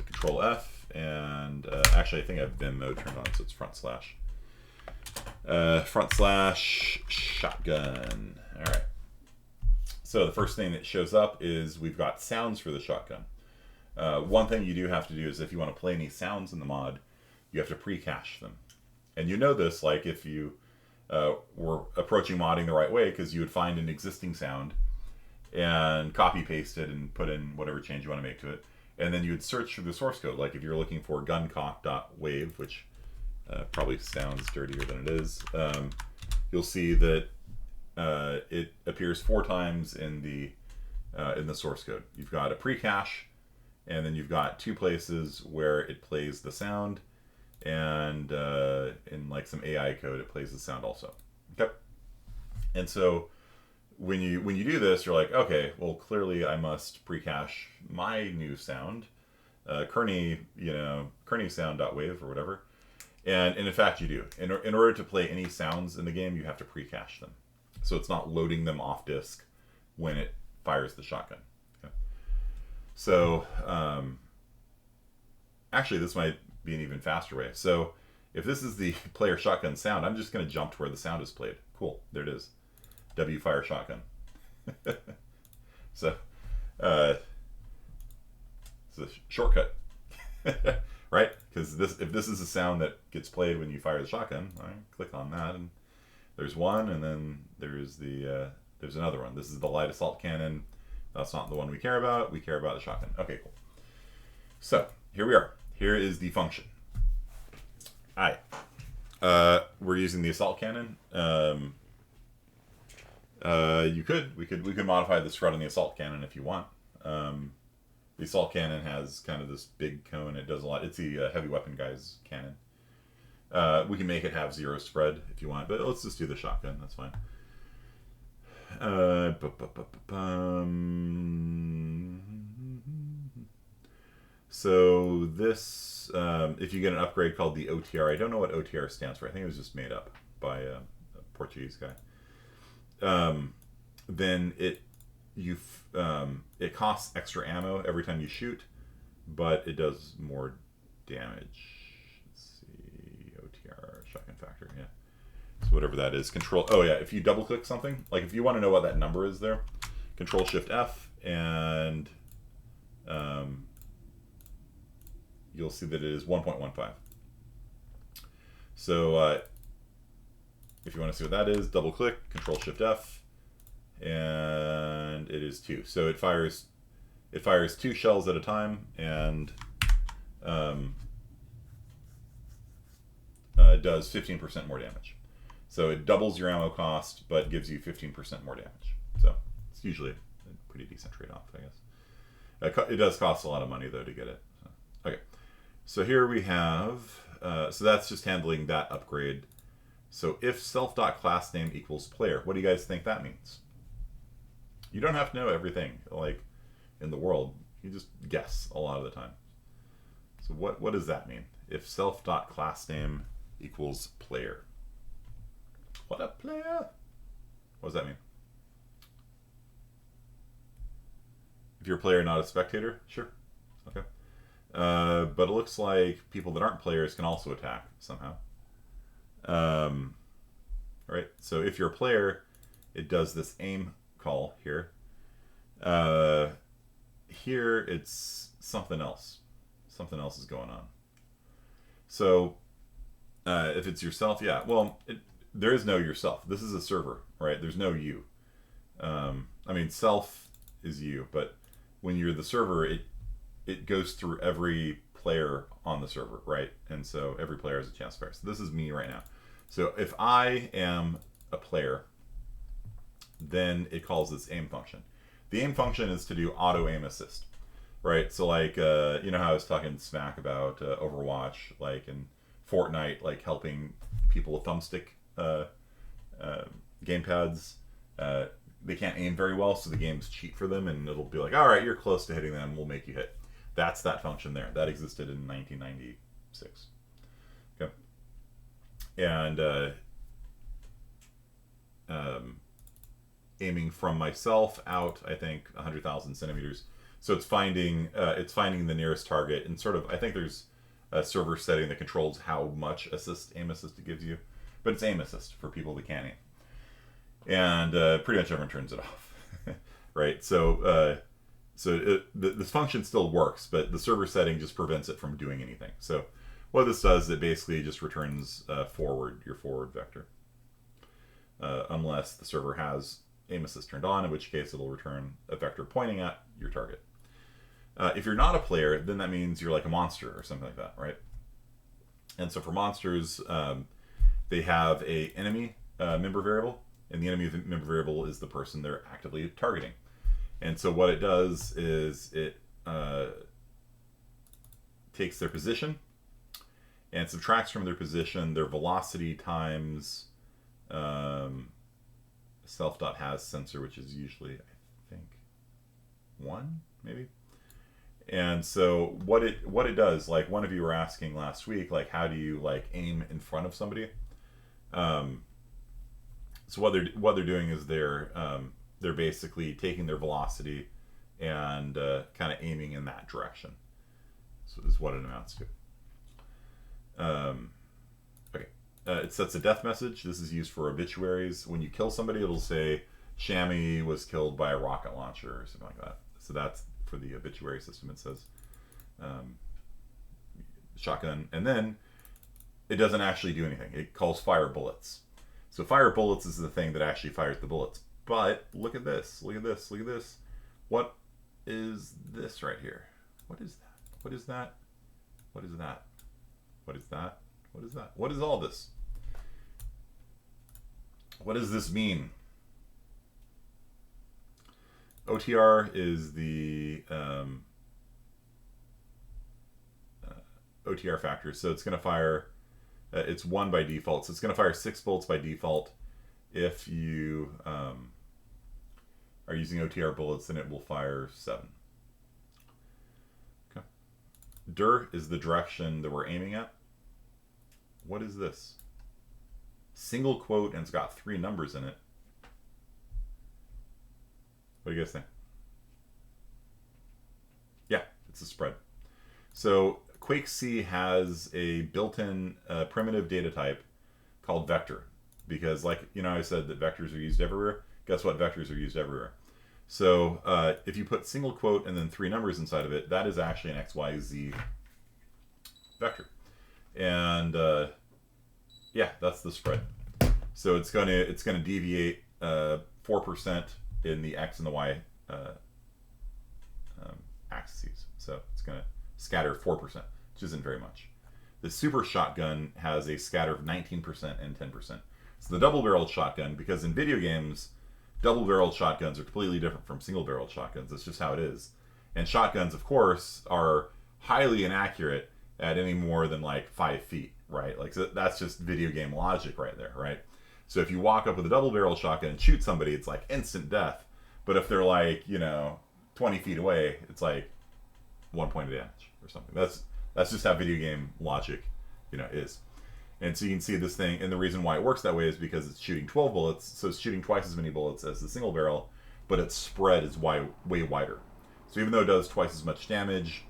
Control-F, and actually I think I have Vim mode turned on, so it's /shotgun. All right. So the first thing that shows up is we've got sounds for the shotgun. One thing you do have to do is if you want to play any sounds in the mod, you have to pre-cache them. And you know this, like if you were approaching modding the right way, because you would find an existing sound and copy paste it and put in whatever change you want to make to it. And then you would search through the source code. Like if you're looking for guncock.wave, which probably sounds dirtier than it is, you'll see that it appears 4 times in the source code. You've got a pre-cache, and then you've got two places where it plays the sound, and in like some AI code, it plays the sound also. Okay. And so when you do this, you're like, okay, well, clearly I must pre-cache my new sound, Kearney, Kearney sound.wave or whatever. And in fact, you do. In order to play any sounds in the game, you have to pre-cache them. So it's not loading them off disk when it fires the shotgun. Okay. So actually, this might be an even faster way. So if this is the player shotgun sound, I'm just going to jump to where the sound is played. Cool. There it is. W fire shotgun. So it's a shortcut. Right? Because if this is the sound that gets played when you fire the shotgun, I click on that, and there's one, and then there's another one. This is the light assault cannon. That's not the one we care about. We care about the shotgun. Okay, cool. So here we are. Here is the function. Aye. We're using the assault cannon. We could modify the strut on the assault cannon if you want. The assault cannon has kind of this big cone. It does a lot. It's the heavy weapon guy's cannon. We can make it have 0 spread if you want, but let's just do the shotgun. That's fine. So this, if you get an upgrade called the OTR, I don't know what OTR stands for. I think it was just made up by a Portuguese guy. Then it costs extra ammo every time you shoot, but it does more damage. Let's see, OTR shotgun factor, yeah. So whatever that is, if you double click something, like if you want to know what that number is there, ctrl-shift-F, and you'll see that it is 1.15. So if you want to see what that is, double click, ctrl-shift-F, and it is 2. So it fires 2 shells at a time, and it does 15% more damage. So it doubles your ammo cost, but gives you 15% more damage. So it's usually a pretty decent trade-off, I guess. It does cost a lot of money, though, to get it. So, okay. So here we have, so that's just handling that upgrade. So if self.className equals player, what do you guys think that means? You don't have to know everything, like, in the world. You just guess a lot of the time. So what does that mean? If self.className equals player. What a player! What does that mean? If you're a player, not a spectator? Sure. Okay. But it looks like people that aren't players can also attack somehow. Right? So if you're a player, it does this aim call here. Here it's something else. Something else is going on. So if it's yourself, yeah, well, there is no yourself. This is a server, right? There's no you. I mean, self is you, but when you're the server, it goes through every player on the server, right? And so every player has a chance to fire. So this is me right now. So if I am a player, then it calls this aim function. The aim function is to do auto aim assist, right? So like, you know how I was talking smack about Overwatch, like in Fortnite, like helping people with thumbstick gamepads. They can't aim very well, so the games cheat for them, and it'll be like, all right, you're close to hitting them, we'll make you hit. That's that function there. That existed in 1996. Okay. And aiming from myself out, I think 100,000 centimeters. So it's finding the nearest target, and sort of, I think there's a server setting that controls how much aim assist it gives you, but it's aim assist for people that can't aim. And pretty much everyone turns it off, right? So this function still works, but the server setting just prevents it from doing anything. So what this does, it basically just returns your forward vector, unless the server has aim assist turned on, in which case it'll return a vector pointing at your target. If you're not a player, then that means you're like a monster or something like that, right? And so for monsters, they have a enemy member variable, and the enemy member variable is the person they're actively targeting. And so what it does is it takes their position and subtracts from their position their velocity times self.has sensor, which is usually, I think, 1 maybe. And so what it does, like one of you were asking last week, like how do you like aim in front of somebody? So what they're doing is they're basically taking their velocity and kind of aiming in that direction. So this is what it amounts to. Okay. It sets a death message. This is used for obituaries. When you kill somebody, it'll say Shammy was killed by a rocket launcher or something like that. So that's for the obituary system. It says shotgun, and then it doesn't actually do anything. It calls fire bullets. So fire bullets is the thing that actually fires the bullets. But look at this. Look at this. Look at this. What is this right here? What is that? What is that? What is that? What is that? What is that? What is all this? What does this mean? OTR is the OTR factor. So it's going to fire, it's 1 by default. So it's going to fire 6 bullets by default. If you are using OTR bullets, then it will fire 7. Okay. Dir is the direction that we're aiming at. What is this? Single quote, and it's got 3 numbers in it. What do you guys think? Yeah, it's a spread. So Quake C has a built-in primitive data type called vector, because like, you know, I said that vectors are used everywhere. Guess what? Vectors are used everywhere. So if you put single quote and then 3 numbers inside of it, that is actually an XYZ vector. And yeah, that's the spread. So it's gonna deviate 4% in the X and the Y axes. So it's gonna scatter 4%, which isn't very much. The super shotgun has a scatter of 19% and 10%. So the double-barreled shotgun, because in video games, double-barreled shotguns are completely different from single-barreled shotguns. That's just how it is. And shotguns, of course, are highly inaccurate at any more than like 5 feet, right? Like, so that's just video game logic right there, right? So if you walk up with a double-barreled shotgun and shoot somebody, it's like instant death. But if they're like, you know, 20 feet away, it's like 1 point of damage or something. That's just how video game logic, you know, is. And so you can see this thing, and the reason why it works that way is because it's shooting 12 bullets, so it's shooting twice as many bullets as the single barrel, but its spread is way wider. So even though it does twice as much damage,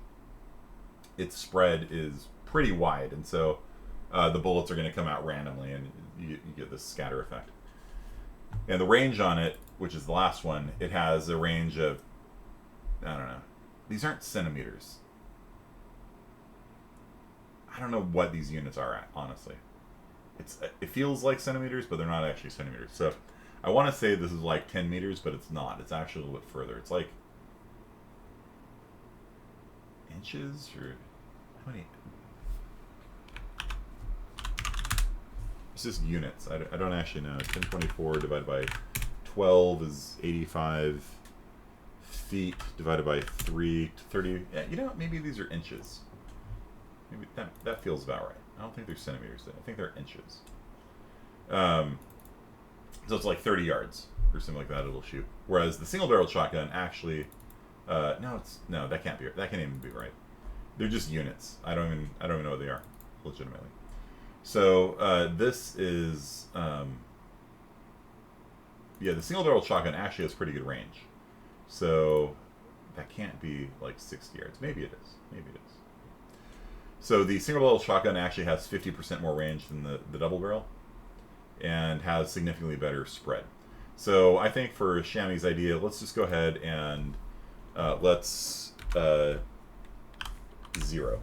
its spread is pretty wide, and so the bullets are going to come out randomly, and you get this scatter effect. And the range on it, which is the last one, it has a range of, I don't know, these aren't centimeters. I don't know what these units are at, honestly. It feels like centimeters, but they're not actually centimeters. So I want to say this is like 10 meters, but it's not. It's actually a little bit further. It's like inches, or how many? It's just units. I don't actually know. 1024 divided by 12 is 85 feet divided by 3 to 30. Yeah, you know what? Maybe these are inches. Maybe that feels about right. I don't think they're centimeters. I think they're inches. So it's like 30 yards or something like that. It'll shoot. Whereas the single-barreled shotgun actually, no, that can't be. That can't even be right. They're just units. I don't even know what they are, legitimately. So this is, yeah, the single-barreled shotgun actually has pretty good range. So that can't be like 60 yards. Maybe it is. Maybe it is. So the single-barrel shotgun actually has 50% more range than the double barrel, and has significantly better spread. So I think for Shammy's idea, let's just go ahead and let's 0.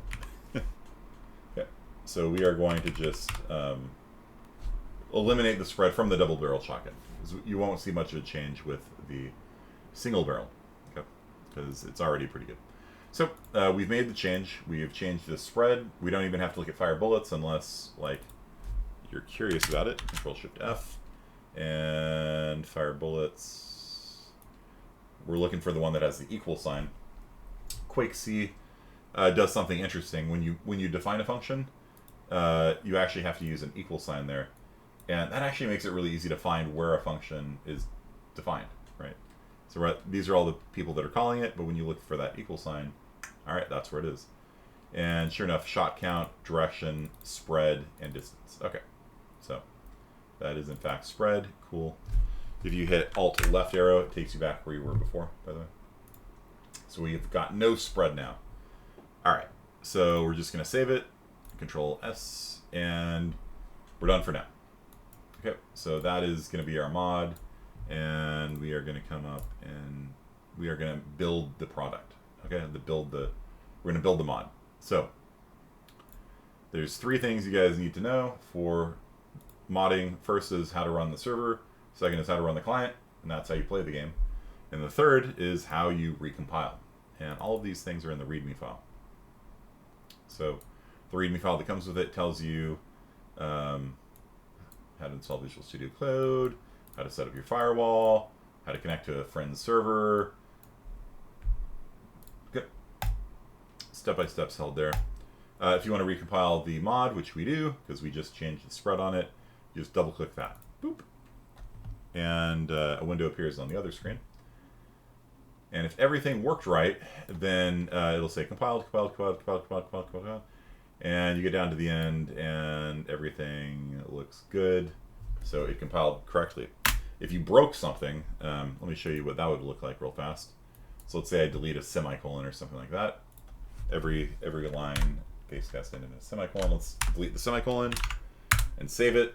Okay. So we are going to just eliminate the spread from the double barrel shotgun, because you won't see much of a change with the single barrel, okay, because it's already pretty good. So we've made the change. We have changed the spread. We don't even have to look at fire bullets unless, like, you're curious about it. ctrl-shift-F and fire bullets. We're looking for the one that has the equal sign. Quake C does something interesting. When you define a function, you actually have to use an equal sign there, and that actually makes it really easy to find where a function is defined, right? So these are all the people that are calling it, but when you look for that equal sign, all right, that's where it is. And sure enough, shot count, direction, spread, and distance. Okay, so that is in fact spread. Cool. If you hit Alt left arrow, it takes you back where you were before, by the way. So we've got no spread now. All right, so we're just going to save it, Control S, and we're done for now. Okay, so that is going to be our mod, and we are going to come up and we are going to build the product. Okay, we're going to build the mod. So there's 3 things you guys need to know for modding. First is how to run the server. Second is how to run the client, and that's how you play the game. And the third is how you recompile. And all of these things are in the README file. So the README file that comes with it tells you how to install Visual Studio Code, how to set up your firewall, how to connect to a friend's server. Good. Step-by-steps held there. If you want to recompile the mod, which we do, because we just changed the spread on it, you just double-click that. Boop. And a window appears on the other screen. And if everything worked right, then it'll say compiled, compiled. And you get down to the end, and everything looks good. So it compiled correctly. If you broke something, let me show you what that would look like real fast. So let's say I delete a semicolon or something like that. Every line basically has to end in a semicolon. Let's delete the semicolon and save it.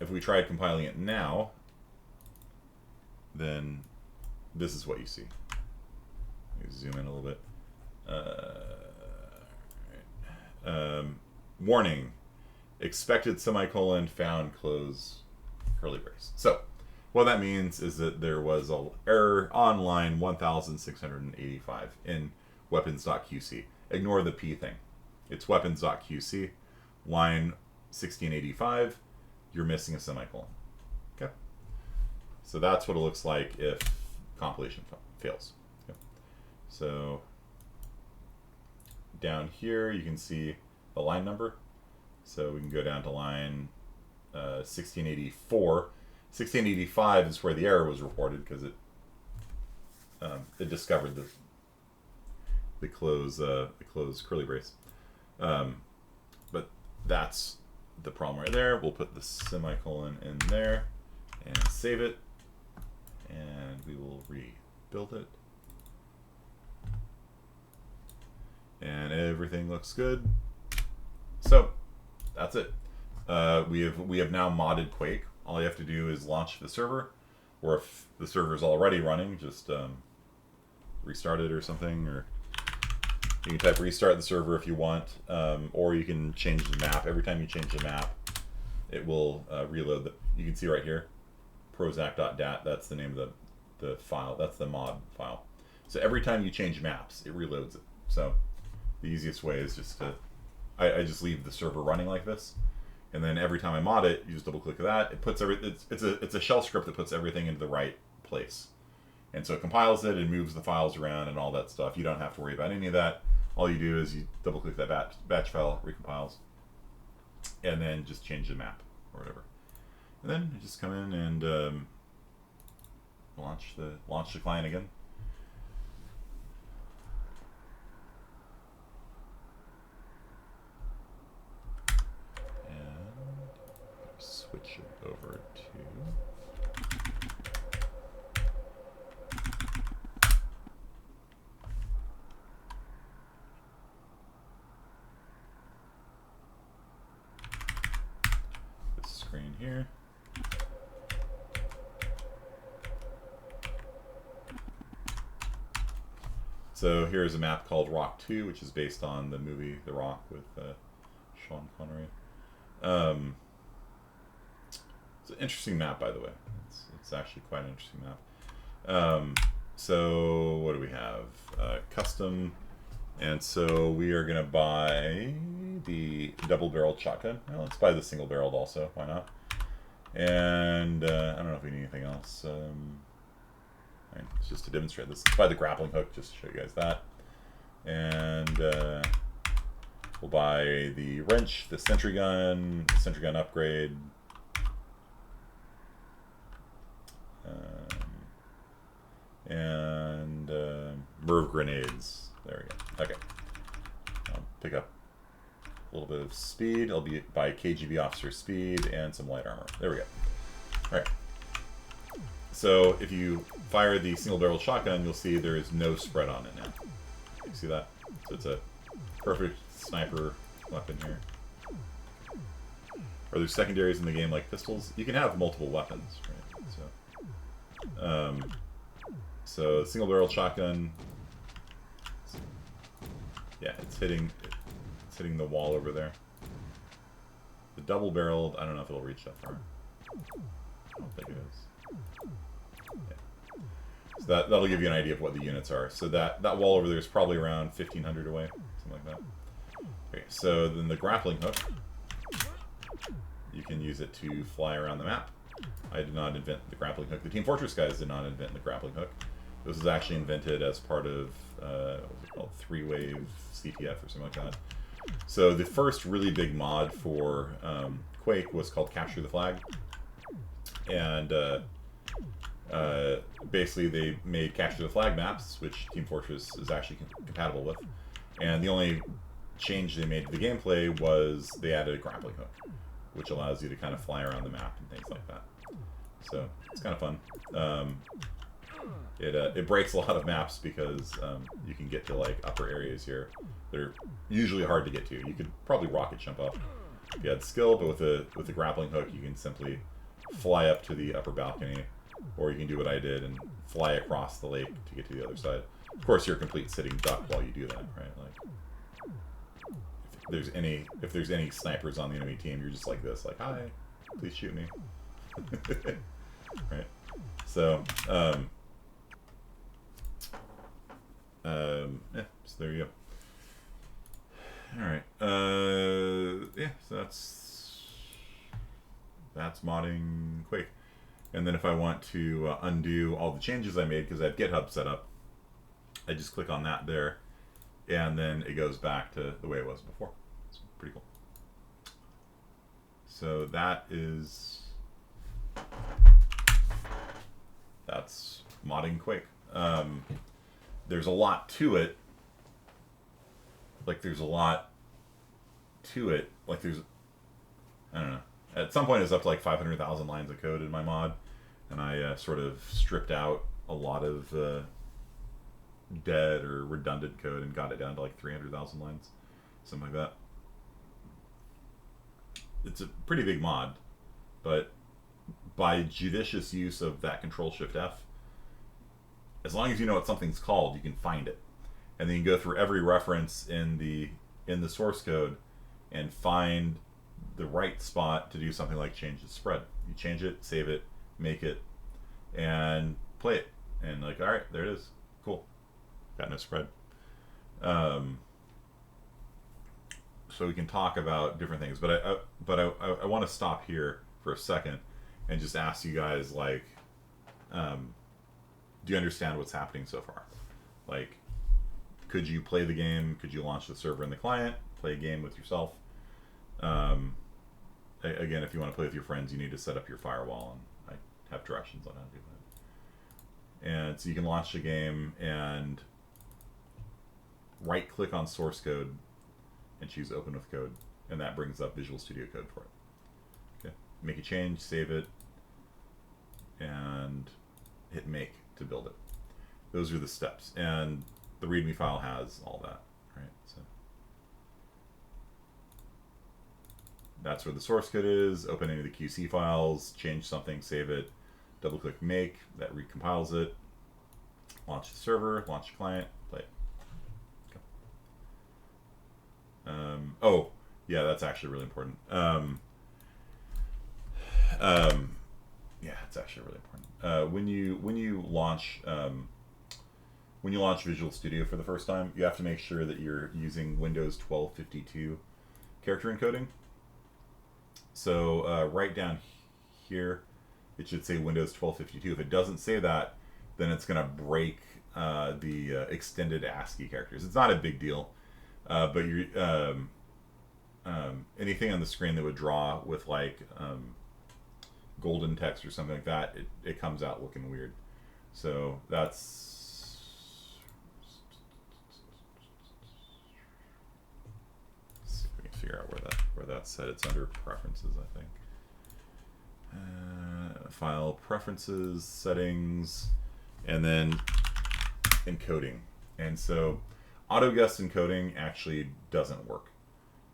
If we tried compiling it now, then this is what you see. Let me zoom in a little bit. Warning, expected semicolon found, close curly brace. So what that means is that there was an error on line 1685 in weapons.qc. Ignore the P thing. It's weapons.qc, line 1685, you're missing a semicolon. Okay. So that's what it looks like if compilation fails. Okay. So down here you can see the line number. So we can go down to line 1684. 1685 is where the error was reported because it discovered the close curly brace. But that's the problem right there. We'll put the semicolon in there and save it, and we will rebuild it. And everything looks good. So that's it. We have now modded Quake. All you have to do is launch the server, or if the server is already running, just restart it or something, or you can type restart the server if you want, or you can change the map. Every time you change the map, it will reload. You can see right here, prozac.dat, that's the name of the file. That's the mod file. So every time you change maps, it reloads it. So the easiest way is just to, I just leave the server running like this, and then every time I mod it, you just double click that. It puts it's a shell script that puts everything into the right place. And so it compiles it and moves the files around and all that stuff. You don't have to worry about any of that. All you do is you double click that batch file, recompiles, and then just change the map or whatever. And then you just come in and launch the client again. And switch it over to screen here. So here's a map called Rock 2, which is based on the movie The Rock with Sean Connery. It's an interesting map, by the way. It's actually quite an interesting map. So what do we have? Custom. And so we are going to buy the double-barreled shotgun. Well, let's buy the single-barreled also. Why not? And I don't know if we need anything else. Right, just to demonstrate this. Let's buy the grappling hook just to show you guys that. And we'll buy the wrench, the sentry gun upgrade. And Merv grenades. There we go. Okay. I'll pick up a little bit of speed. I'll buy KGB officer speed and some light armor. There we go. Alright. So if you fire the single barrel shotgun, you'll see there is no spread on it now. You see that? So it's a perfect sniper weapon here. Are there secondaries in the game like pistols? You can have multiple weapons, right? So single barrel shotgun. Yeah, it's hitting the wall over there. The double barreled, I don't know if it'll reach that far. I don't think it is. Yeah. So that'll give you an idea of what the units are. So that wall over there is probably around 1,500 away, something like that. Okay, so then the grappling hook, you can use it to fly around the map. I did not invent the grappling hook. The Team Fortress guys did not invent the grappling hook. This was actually invented as part of, what was it called, 3-wave CTF or something like that. So the first really big mod for Quake was called Capture the Flag. And basically they made Capture the Flag maps, which Team Fortress is actually compatible with. And the only change they made to the gameplay was they added a grappling hook, which allows you to kind of fly around the map and things like that. So it's kind of fun. It breaks a lot of maps because you can get to like upper areas here. They're usually hard to get to. You could probably rocket jump up if you had skill, but with the grappling hook, you can simply fly up to the upper balcony, or you can do what I did and fly across the lake to get to the other side. Of course, you're a complete sitting duck while you do that, right? Like, if there's any snipers on the enemy team, you're just like this, like, hi, please shoot me. Right? So, yeah, so there you go. Alright, yeah, so that's modding Quake. And then if I want to undo all the changes I made, because I have GitHub set up, I just click on that there, and then it goes back to the way it was before. It's pretty cool. So that's modding Quake. There's a lot to it. Like, there's, I don't know. At some point, it's up to like 500,000 lines of code in my mod, and I sort of stripped out a lot of dead or redundant code and got it down to like 300,000 lines, something like that. It's a pretty big mod, but by judicious use of that ctrl-shift-F, as long as you know what something's called, you can find it, and then you can go through every reference in the source code and find the right spot to do something like change the spread. You change it, save it, make it, and play it, and like, all right, there it is, cool, got no spread. So we can talk about different things, but I want to stop here for a second and just ask you guys, like, do you understand what's happening so far? Like, could you play the game? Could you launch the server in the client, play a game with yourself? Again, if you want to play with your friends, you need to set up your firewall, and I have directions on how to do that. And so you can launch the game and right-click on source code and choose Open with Code, and that brings up Visual Studio Code for it. Okay, make a change, save it, and hit Make to build it. Those are the steps, and the README file has all that, right? So that's where the source code is. Open any of the QC files, change something, save it, double-click Make, that recompiles it, launch the server, launch the client, play it. Okay. Oh, yeah, that's actually really important. Yeah, it's actually really important. When you launch Visual Studio for the first time, you have to make sure that you're using Windows 1252 character encoding. So right down here, it should say Windows 1252. If it doesn't say that, then it's going to break the extended ASCII characters. It's not a big deal, but you anything on the screen that would draw with like golden text or something like that, it comes out looking weird. So that's let's see if we can figure out where that's set. It's under preferences, I think. File preferences, settings, and then encoding. And so auto guess encoding actually doesn't work.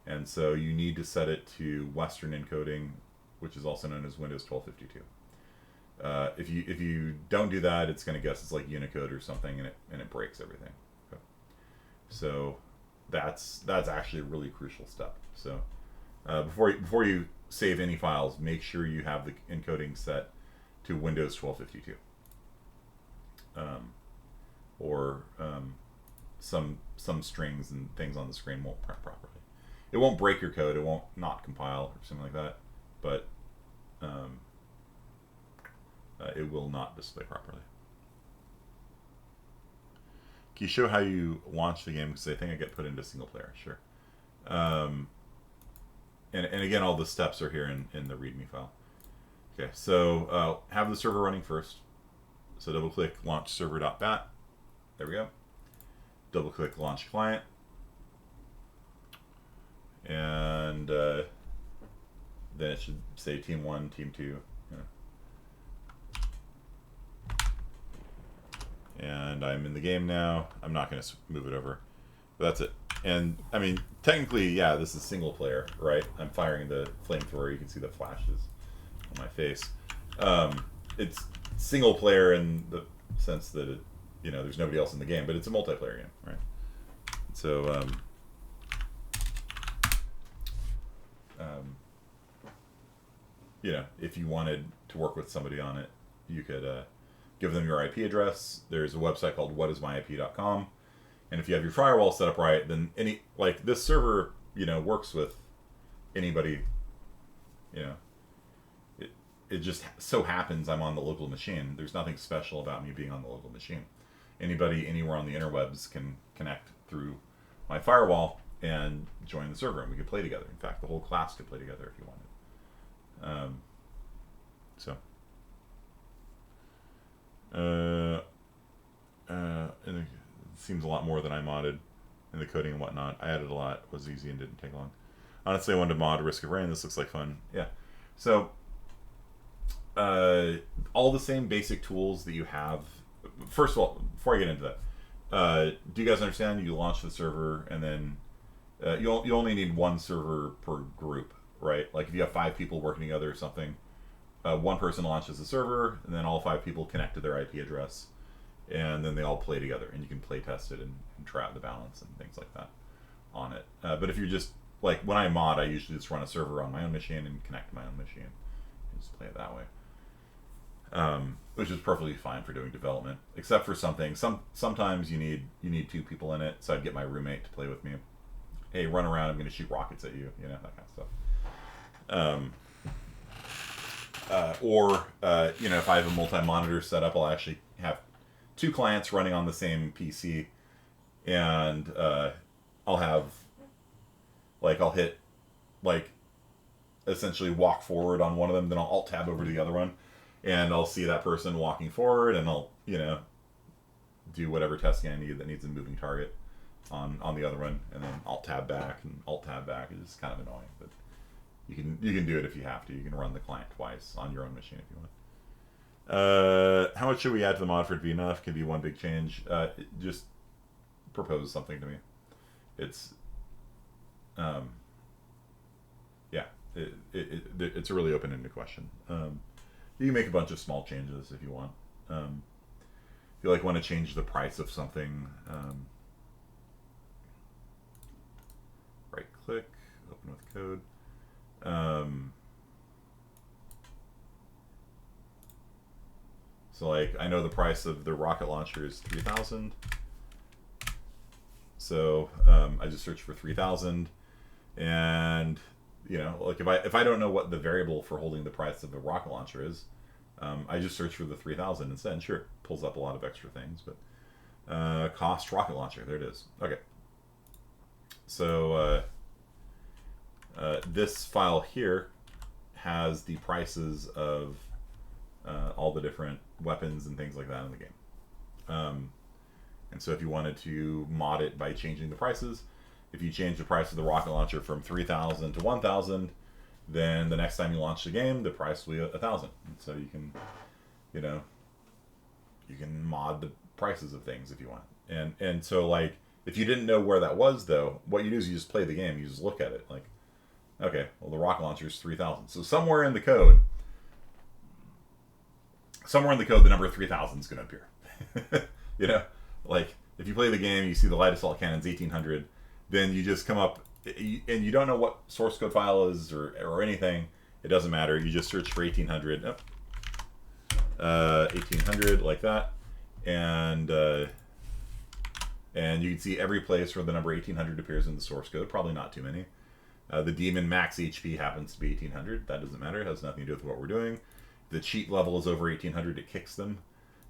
And so you need to set it to Western encoding, which is also known as Windows 1252. If you don't do that, it's going to guess it's like Unicode or something, and it breaks everything. Okay. So that's actually a really crucial step. So before you save any files, make sure you have the encoding set to Windows 1252, or some strings and things on the screen won't print properly. It won't break your code. It won't not compile or something like that, but it will not display properly. Can you show how you launch the game? Because I think I get put into single player. Sure. And again, all the steps are here in the README file. Okay, so have the server running first. So double click launch server.bat. There we go. Double click launch client. And then it should say team 1, team 2. And I'm in the game now. I'm not going to move it over. But that's it. And I mean, technically, yeah, this is single player, right? I'm firing the flamethrower. You can see the flashes on my face. It's single player in the sense that there's nobody else in the game, but it's a multiplayer game, right? So if you wanted to work with somebody on it, you could give them your IP address. There's a website called whatismyip.com. And if you have your firewall set up right, then this server, works with anybody. It just so happens I'm on the local machine. There's nothing special about me being on the local machine. Anybody anywhere on the interwebs can connect through my firewall and join the server, and we could play together. In fact, the whole class could play together if you wanted. And it seems a lot more than I modded in the coding and whatnot. I added a lot. It was easy and didn't take long. Honestly, I wanted to mod Risk of Rain. This looks like fun. Yeah. So all the same basic tools that you have. First of all, before I get into that, do you guys understand? You launch the server, and then you only need one server per group, right? Like if you have 5 people working together or something, one person launches the server, and then all 5 people connect to their IP address, and then they all play together, and you can play test it and try out the balance and things like that on it. But if you're just like when I mod, I usually just run a server on my own machine and connect to my own machine and just play it that way. Which is perfectly fine for doing development, except for something. Sometimes you need 2 people in it, so I'd get my roommate to play with me. Hey, run around! I'm going to shoot rockets at you, that kind of stuff. If I have a multi-monitor setup, I'll actually have 2 clients running on the same PC, and I'll hit essentially walk forward on one of them, then I'll alt tab over to the other one, and I'll see that person walking forward, and I'll do whatever testing I need that needs a moving target on the other one, and then alt tab back and alt tab back. It's kind of annoying, but you can do it if you have to. You can run the client twice on your own machine if you want. How much should we add to the mod for it to be enough? Can be one big change. Just propose something to me. It's it's a really open-ended question. You can make a bunch of small changes if you want. If you want to change the price of something, right click, open with code. So I know the price of the rocket launcher is 3,000. So I just search for 3,000, and if I don't know what the variable for holding the price of the rocket launcher is, I just search for the 3,000 instead. And sure, it pulls up a lot of extra things, but Cost rocket launcher. There it is. Okay. So this file here has the prices of all the different weapons and things like that in the game. And so if you wanted to mod it by changing the prices, if you change the price of the rocket launcher from 3,000 to 1,000, then the next time you launch the game, the price will be 1,000. And so you can, you know, you can mod the prices of things if you want. And so like if you didn't know where that was though, what you do is you just play the game. You just look at it like, okay, well the rocket launcher is 3,000. So somewhere in the code, the number 3,000 is going to appear. You know, like if you play the game, you see the light assault cannon's 1,800, then you just come up and you don't know what source code file is or anything. It doesn't matter. You just search for 1,800. 1,800 like that, and you can see every place where the number 1,800 appears in the source code. Probably not too many. The demon max HP happens to be 1,800. That doesn't matter. It has nothing to do with what we're doing. The cheat level is over 1,800. It kicks them.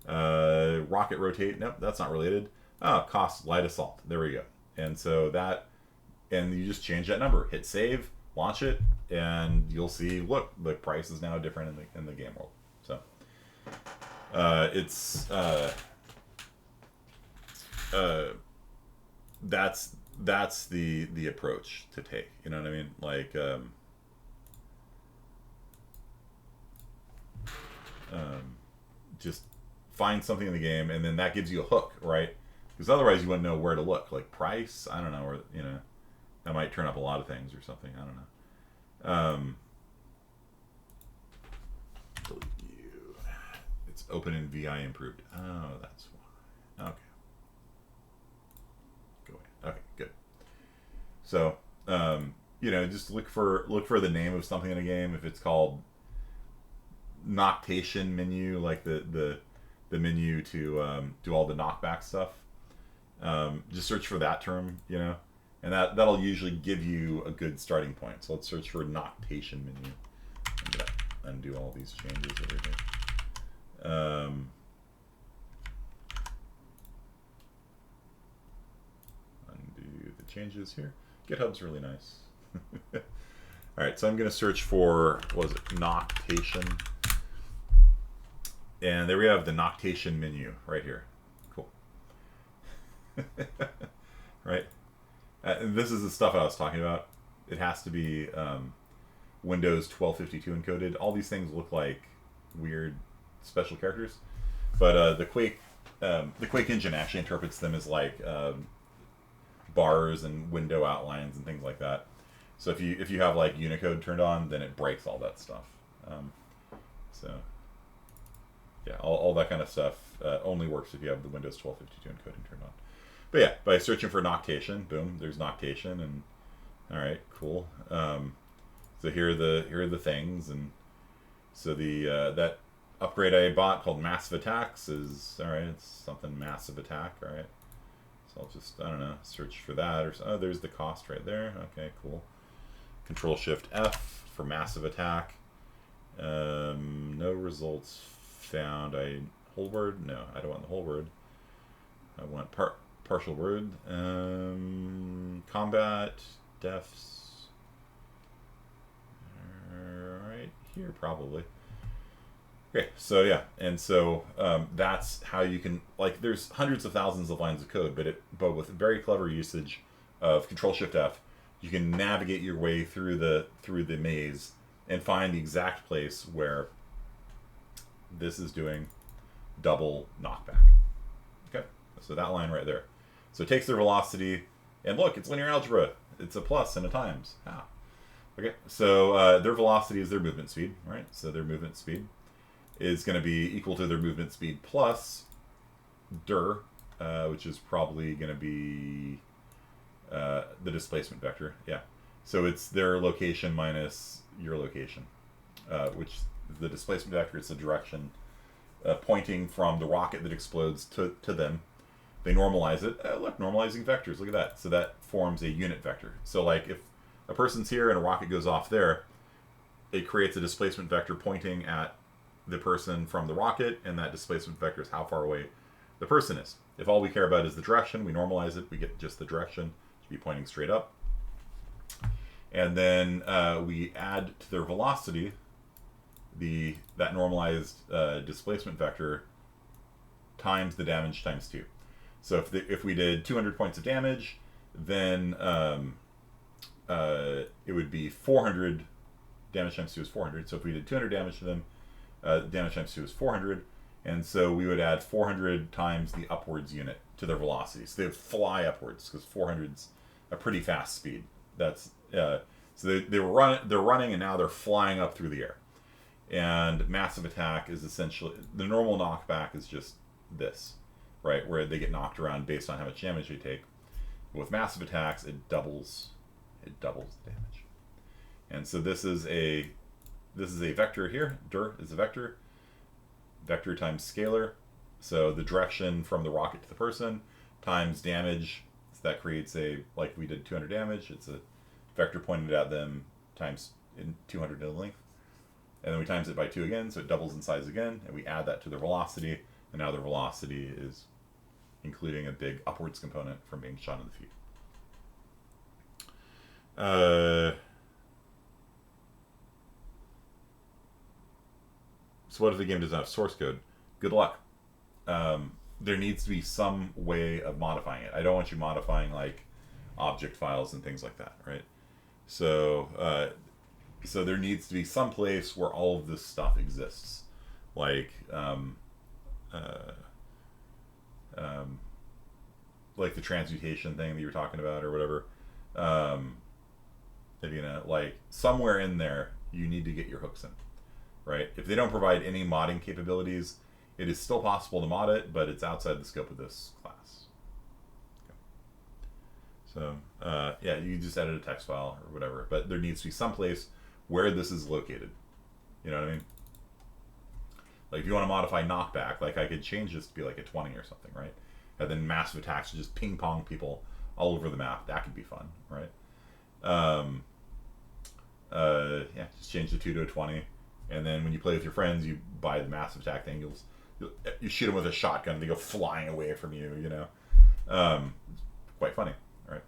Rocket rotate. Nope, that's not related. Cost light assault. There we go. And so that, and you just change that number. Hit save, launch it, and you'll see. Look, the price is now different in the game world. So that's the approach to take. You know what I mean? Like just find something in the game, and then that gives you a hook, right? Because otherwise you wouldn't know where to look. Like price, I don't know, or you know, that might turn up a lot of things or something. I don't know. Delete you. It's open in VI improved. Oh, that's why. Okay. Go away. Okay, good. So, you know, just look for the name of something in a game. If it's called noctation menu, like the menu to do all the knockback stuff, just search for that term, you know, and that'll usually give you a good starting point. So let's search for noctation menu. Undo all these changes over here. Undo the changes here. GitHub's really nice. All right, so I'm going to search for, what was it, noctation. And there we have the noctation menu right here. Cool. Right? And this is the stuff I was talking about. It has to be Windows 1252 encoded. All these things look like weird special characters, but the Quake engine actually interprets them as like bars and window outlines and things like that. So if you have like Unicode turned on, then it breaks all that stuff. So yeah, all that kind of stuff only works if you have the Windows 1252 encoding turned on. But yeah, by searching for noctation, boom, there's noctation, and all right, cool. So here are the things, and so the that upgrade I bought called Massive Attacks is all right. It's something massive attack, all right. So I'll just, I don't know, search for that, or oh, there's the cost right there. Okay, cool. ctrl-shift-F for massive attack. No results found. Whole word? No, I don't want the whole word. I want partial word. Combat defs. Right here, probably. Okay, so yeah, and so that's how you can, like, there's hundreds of thousands of lines of code, but with very clever usage of Ctrl-Shift-F, you can navigate your way through the maze and find the exact place where this is doing double knockback. Okay, so that line right there. So it takes their velocity, and look, it's linear algebra. It's a plus and a times. Ah. Okay, so their velocity is their movement speed, right? So their movement speed is going to be equal to their movement speed plus dir, which is probably going to be the displacement vector. Yeah. So it's their location minus your location, which the displacement vector is the direction pointing from the rocket that explodes to them. They normalize it. Look, normalizing vectors. Look at that. So that forms a unit vector. So like if a person's here and a rocket goes off there, it creates a displacement vector pointing at the person from the rocket, and that displacement vector is how far away the person is. If all we care about is the direction, we normalize it. We get just the direction. It should be pointing straight up. And then we add to their velocity that normalized displacement vector times the damage times 2. So if we did 200 points of damage, then it would be 400. Damage times 2 is 400. So if we did 200 damage to them, damage times 2 is 400. And so we would add 400 times the upwards unit to their velocity. So they would fly upwards because 400's a pretty fast speed. That's so they're running and now they're flying up through the air. And massive attack is essentially the normal knockback is just this, right, where they get knocked around based on how much damage they take. But with massive attacks, it doubles the damage. And so this is a vector here. Dir is a vector. Vector times scalar. So the direction from the rocket to the person times damage. So that creates like we did 200 damage. It's a vector pointed at them times 200 in length. And then we times it by 2 again, so it doubles in size again. And we add that to their velocity. And now their velocity is including a big upwards component from being shot in the feet. So what if the game doesn't have source code? Good luck. There needs to be some way of modifying it. I don't want you modifying like object files and things like that, right? So so there needs to be some place where all of this stuff exists, like the transmutation thing that you were talking about or whatever. Like somewhere in there, you need to get your hooks in. Right? If they don't provide any modding capabilities, it is still possible to mod it, but it's outside the scope of this class. Okay. So, yeah, you just edit a text file or whatever, but there needs to be some place where this is located. You know what I mean? Like, if you want to modify knockback, like I could change this to be like a 20 or something, right? And then massive attacks to just ping-pong people all over the map. That could be fun, right? Yeah, just change the 2 to a 20. And then when you play with your friends, you buy the massive attack thing. You shoot them with a shotgun, and they go flying away from you. You know, quite funny, right?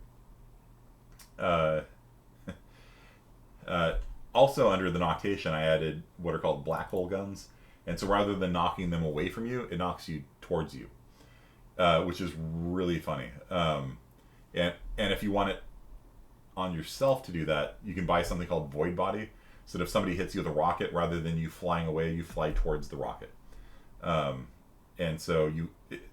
Also, under the noctation, I added what are called black hole guns, and so rather than knocking them away from you, it knocks you towards you, which is really funny. And if you want it on yourself to do that, you can buy something called void body. So that if somebody hits you with a rocket, rather than you flying away, you fly towards the rocket. And so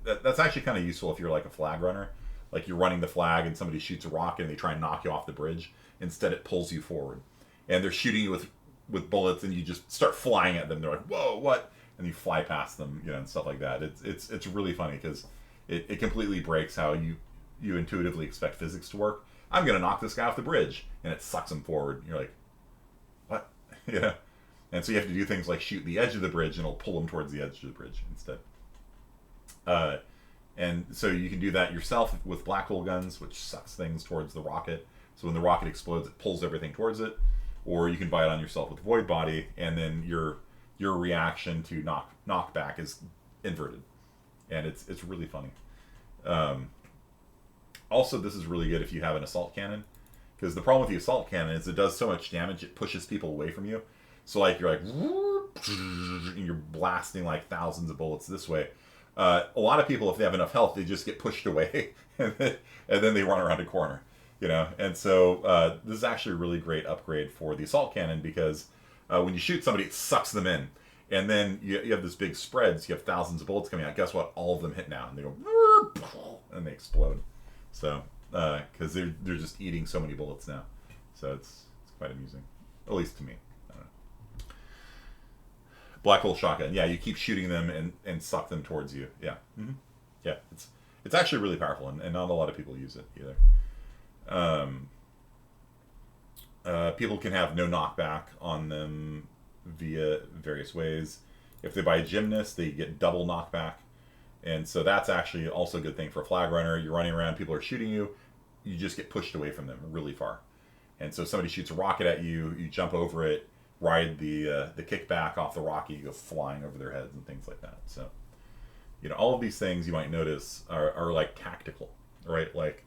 that's actually kind of useful if you're like a flag runner. Like you're running the flag and somebody shoots a rocket and they try and knock you off the bridge. Instead, it pulls you forward. And they're shooting you with bullets and you just start flying at them. They're like, whoa, what? And you fly past them, you know, and stuff like that. It's really funny because it completely breaks how you intuitively expect physics to work. I'm going to knock this guy off the bridge. And it sucks him forward. And you're like, what? Yeah. And so you have to do things like shoot the edge of the bridge and it'll pull them towards the edge of the bridge instead. And so you can do that yourself with black hole guns, which sucks things towards the rocket. So when the rocket explodes, it pulls everything towards it. Or you can buy it on yourself with void body, and then your reaction to knockback is inverted. And it's really funny. Also, this is really good if you have an assault cannon. Because the problem with the assault cannon is it does so much damage, it pushes people away from you. So like you're like, and you're blasting like thousands of bullets this way. A lot of people, if they have enough health, they just get pushed away, and then they run around a corner, you know. And so this is actually a really great upgrade for the assault cannon because when you shoot somebody, it sucks them in, and then you have this big spread. So you have thousands of bullets coming out. Guess what? All of them hit now, and they go and they explode. So because they're just eating so many bullets now, so it's quite amusing, at least to me. Black hole shotgun. Yeah, you keep shooting them and suck them towards you. Yeah. Mm-hmm. Yeah, it's actually really powerful, and not a lot of people use it either. People can have no knockback on them via various ways. If they buy a gymnast, they get double knockback. And so that's actually also a good thing for a flag runner. You're running around, people are shooting you, you just get pushed away from them really far. And so if somebody shoots a rocket at you, you jump over it, ride the kickback off the rocket, you go flying over their heads and things like that. So all of these things you might notice are like tactical, right? Like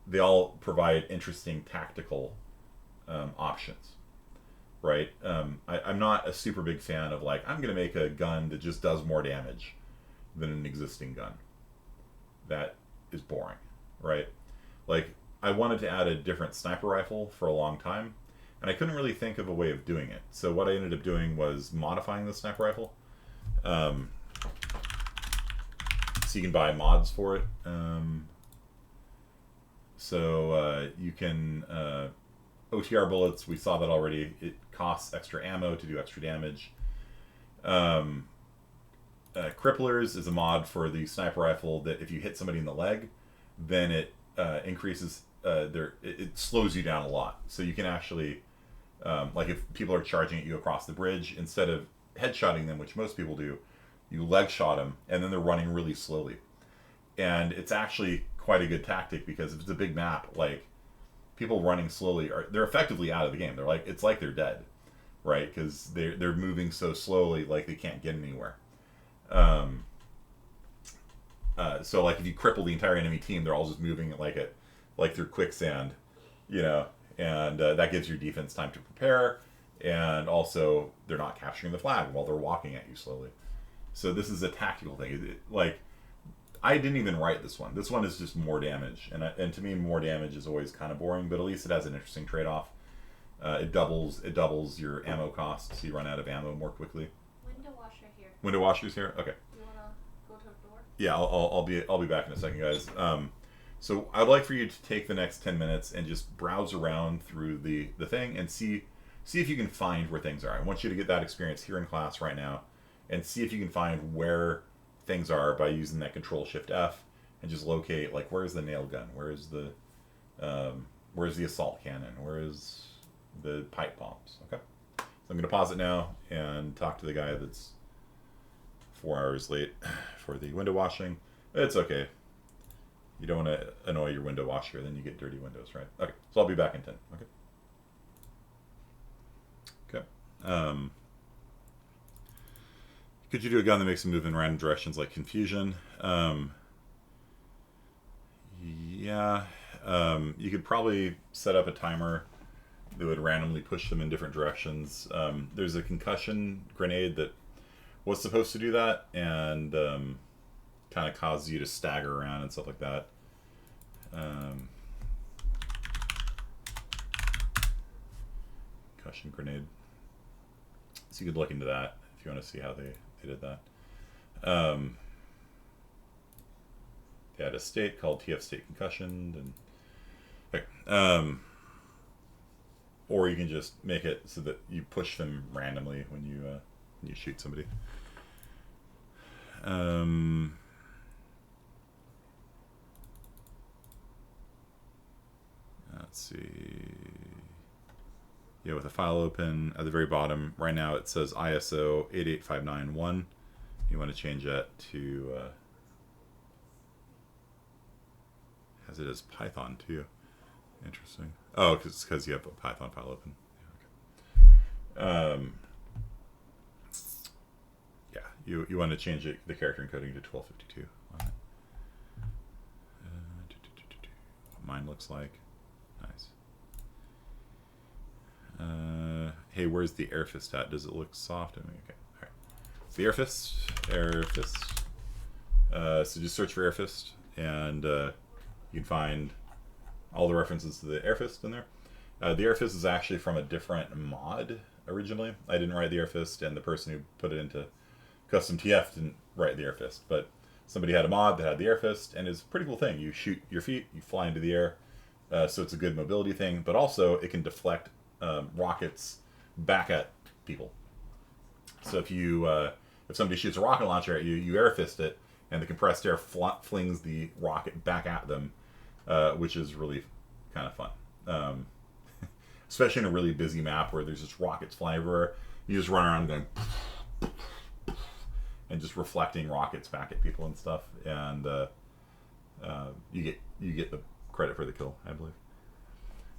they all provide interesting tactical options, right? I'm not a super big fan of like, I'm going to make a gun that just does more damage than an existing gun. That is boring, right? Like, I wanted to add a different sniper rifle for a long time, and I couldn't really think of a way of doing it. So what I ended up doing was modifying the sniper rifle. So you can buy mods for it. You can OTR bullets. We saw that already. It costs extra ammo to do extra damage. Cripplers is a mod for the sniper rifle that if you hit somebody in the leg, then it increases it slows you down a lot. So you can actually like if people are charging at you across the bridge, instead of headshotting them, which most people do, you leg shot them, and then they're running really slowly. And it's actually quite a good tactic, because if it's a big map, like people running slowly they're effectively out of the game. They're like, it's like they're dead, right? Because they're moving so slowly, like they can't get anywhere. So like if you cripple the entire enemy team, they're all just moving like through quicksand, and that gives your defense time to prepare, and also they're not capturing the flag while they're walking at you slowly. So this is a tactical thing. Like, I didn't even write this one. This one is just more damage, and to me, more damage is always kind of boring. But at least it has an interesting trade-off. It doubles your ammo cost, so you run out of ammo more quickly. Window washer here. Window washer's here. Okay. You wanna go to the door? Yeah, I'll be back in a second, guys. So I'd like for you to take the next 10 minutes and just browse around through the thing and see if you can find where things are. I want you to get that experience here in class right now, and see if you can find where things are by using that Ctrl-shift-F, and just locate, like, where's the nail gun, where's the assault cannon, where is the pipe bombs. Okay, so I'm going to pause it now and talk to the guy that's 4 hours late for the window washing. It's okay. You don't want to annoy your window washer, then you get dirty windows, right? Okay, so I'll be back in 10. Okay. Could you do a gun that makes them move in random directions, like confusion? Yeah. You could probably set up a timer that would randomly push them in different directions. There's a concussion grenade that was supposed to do that, and kind of causes you to stagger around and stuff like that. Concussion grenade. So you could look into that if you want to see how they did that. They had a state called TF state concussion, and okay. Or you can just make it so that you push them randomly when you shoot somebody. Let's see. Yeah, with a file open at the very bottom, right now it says ISO 88591. You want to change that to has it as Python too. Interesting. Oh, because you have a Python file open. Yeah, okay. Yeah, you want to change the character encoding to 1252 on it. What mine looks like. Nice. Hey, where's the air fist at? Does it look soft? I mean, okay. All right. The air fist. So just search for air fist, and you can find all the references to the air fist in there. The air fist is actually from a different mod originally. I didn't write the air fist, and the person who put it into custom TF didn't write the air fist, but somebody had a mod that had the air fist, and it's a pretty cool thing. You shoot your feet, you fly into the air, so it's a good mobility thing, but also it can deflect rockets back at people. So if somebody shoots a rocket launcher at you, you air fist it, and the compressed air flings the rocket back at them, which is really kind of fun. Especially in a really busy map where there's just rockets flying everywhere. You just run around going and just reflecting rockets back at people and stuff, and you get the credit for the kill, I believe.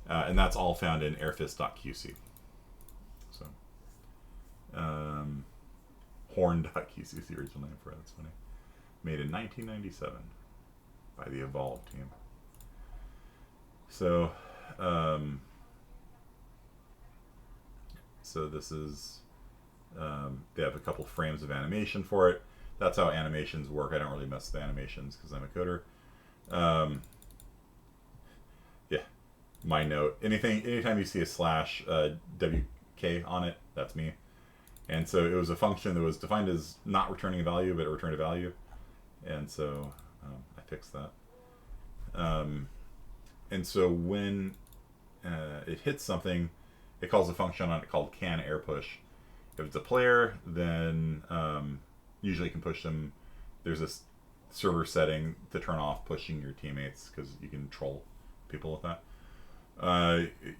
And that's all found in airfist.qc. So, horn.qc is the original name for it. That's funny. made in 1997 by the Evolve team. So, so this is, they have a couple frames of animation for it. That's how animations work. I don't really mess with animations because I'm a coder. Yeah, my note. Anytime you see a slash WK on it, that's me. And so it was a function that was defined as not returning a value, but it returned a value. And so I fixed that. And so when it hits something, it calls a function on it called can air push. If it's a player, then usually you can push them. There's this server setting to turn off pushing your teammates because you can troll people with that.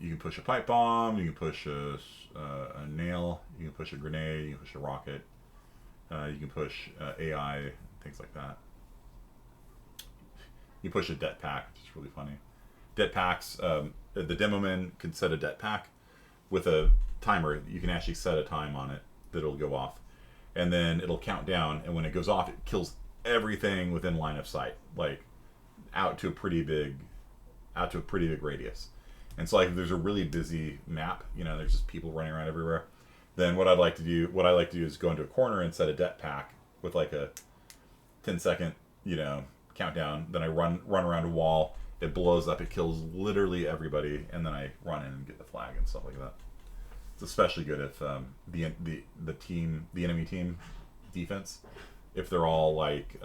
You can push a pipe bomb, you can push a nail, you can push a grenade, you can push a rocket, you can push AI, things like that. You push a det pack, which is really funny. Det packs, the demo man can set a det pack with a timer. You can actually set a time on it that'll go off, and then it'll count down. And when it goes off, it kills everything within line of sight, like out to a pretty big radius. And so, like, if there's a really busy map, there's just people running around everywhere. Then what I like to do is go into a corner and set a det pack with like a 10-second, countdown. Then I run around a wall. It blows up. It kills literally everybody, and then I run in and get the flag and stuff like that. It's especially good if the enemy team defense, if they're all like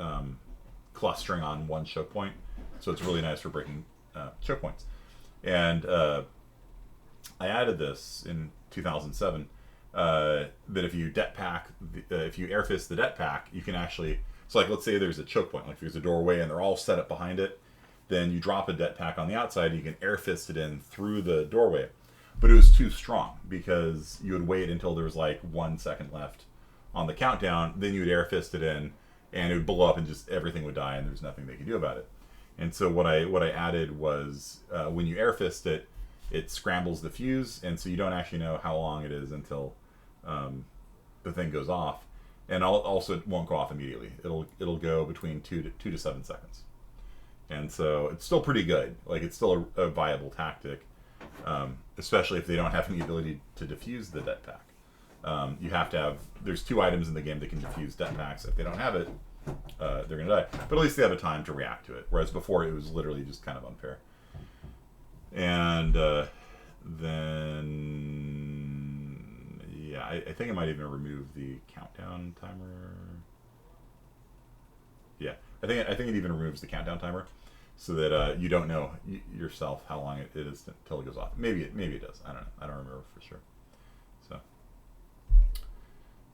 clustering on one choke point. So it's really nice for breaking choke points. And I added this in 2007 that if you det pack, if you air fist the det pack, you can actually. So like, let's say there's a choke point, like there's a doorway and they're all set up behind it. Then you drop a det pack on the outside, and you can air fist it in through the doorway. But it was too strong because you would wait until there was like 1 second left on the countdown. Then you would air fist it in, and it would blow up, and just everything would die, and there's nothing they could do about it. And so what I added was when you air fist it, it scrambles the fuse, and so you don't actually know how long it is until the thing goes off. And also it won't go off immediately. It'll go between 2 to 7 seconds. And so it's still pretty good. Like, it's still a viable tactic, especially if they don't have any ability to defuse the det pack. You have to have. There's 2 items in the game that can defuse det packs. If they don't have it, they're gonna die. But at least they have a time to react to it. Whereas before, it was literally just kind of unfair. And then, yeah, I think I might even remove the countdown timer. Yeah, I think it even removes the countdown timer, so that you don't know yourself how long it is until it goes off. Maybe it does. I don't know. I don't remember for sure. So,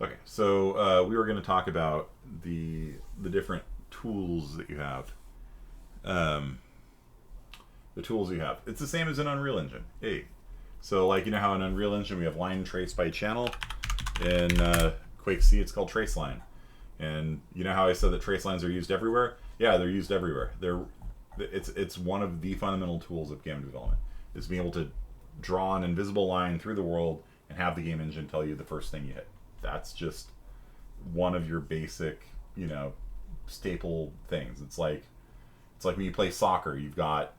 okay. So we were going to talk about the different tools that you have. The tools you have. It's the same as an Unreal Engine. Hey, so like, how in Unreal Engine we have line trace by channel. In Quake C, it's called trace line. And you know how I said that trace lines are used everywhere? Yeah, they're used everywhere. It's one of the fundamental tools of game development, is being able to draw an invisible line through the world and have the game engine tell you the first thing you hit. That's just one of your basic, staple things. It's like when you play soccer, you've got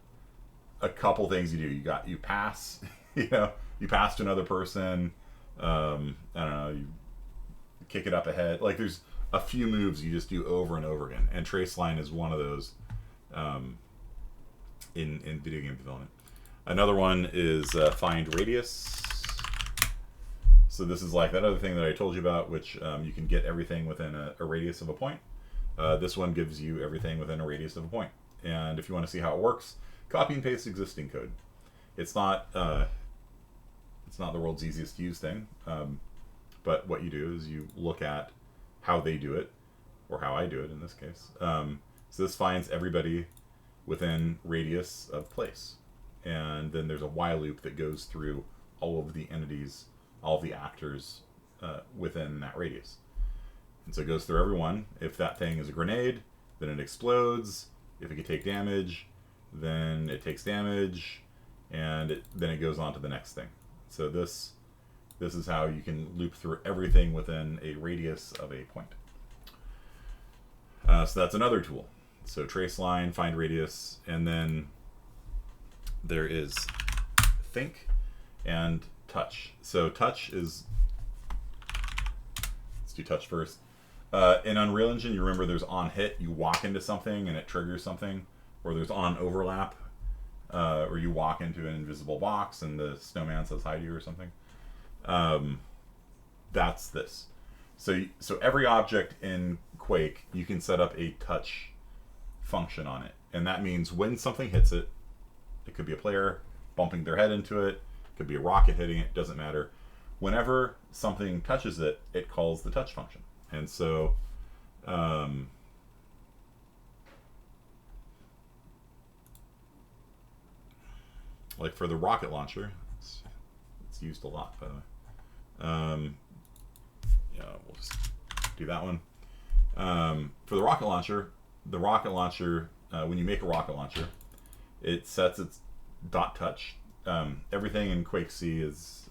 a couple things you do. You pass, you pass to another person. I don't know, you kick it up ahead. Like, there's a few moves you just do over and over again, and trace line is one of those in video game development. Another one is find radius. So this is like that other thing that I told you about, which you can get everything within a radius of a point. This one gives you everything within a radius of a point. And if you want to see how it works, copy and paste existing code. It's not the world's easiest to use thing, but what you do is you look at how they do it, or how I do it in this case. So this finds everybody within radius of place. And then there's a while loop that goes through all of the entities, all of the actors within that radius. And so it goes through everyone. If that thing is a grenade, then it explodes. If it can take damage, then it takes damage, and then it goes on to the next thing. So this is how you can loop through everything within a radius of a point. So that's another tool. So trace line, find radius, and then there is think and touch. So touch is, let's do touch first. In Unreal Engine, you remember there's on hit, you walk into something and it triggers something, or there's on overlap, or you walk into an invisible box and the snowman says hi to you or something. That's this. So every object in Quake, you can set up a touch function on it, and that means when something hits it, it could be a player bumping their head into it, it could be a rocket hitting it, doesn't matter. Whenever something touches it, it calls the touch function. And so like for the rocket launcher, it's used a lot, by the way. Yeah, we'll just do that one. For the rocket launcher, when you make a rocket launcher, it sets its dot touch. Everything in Quake C is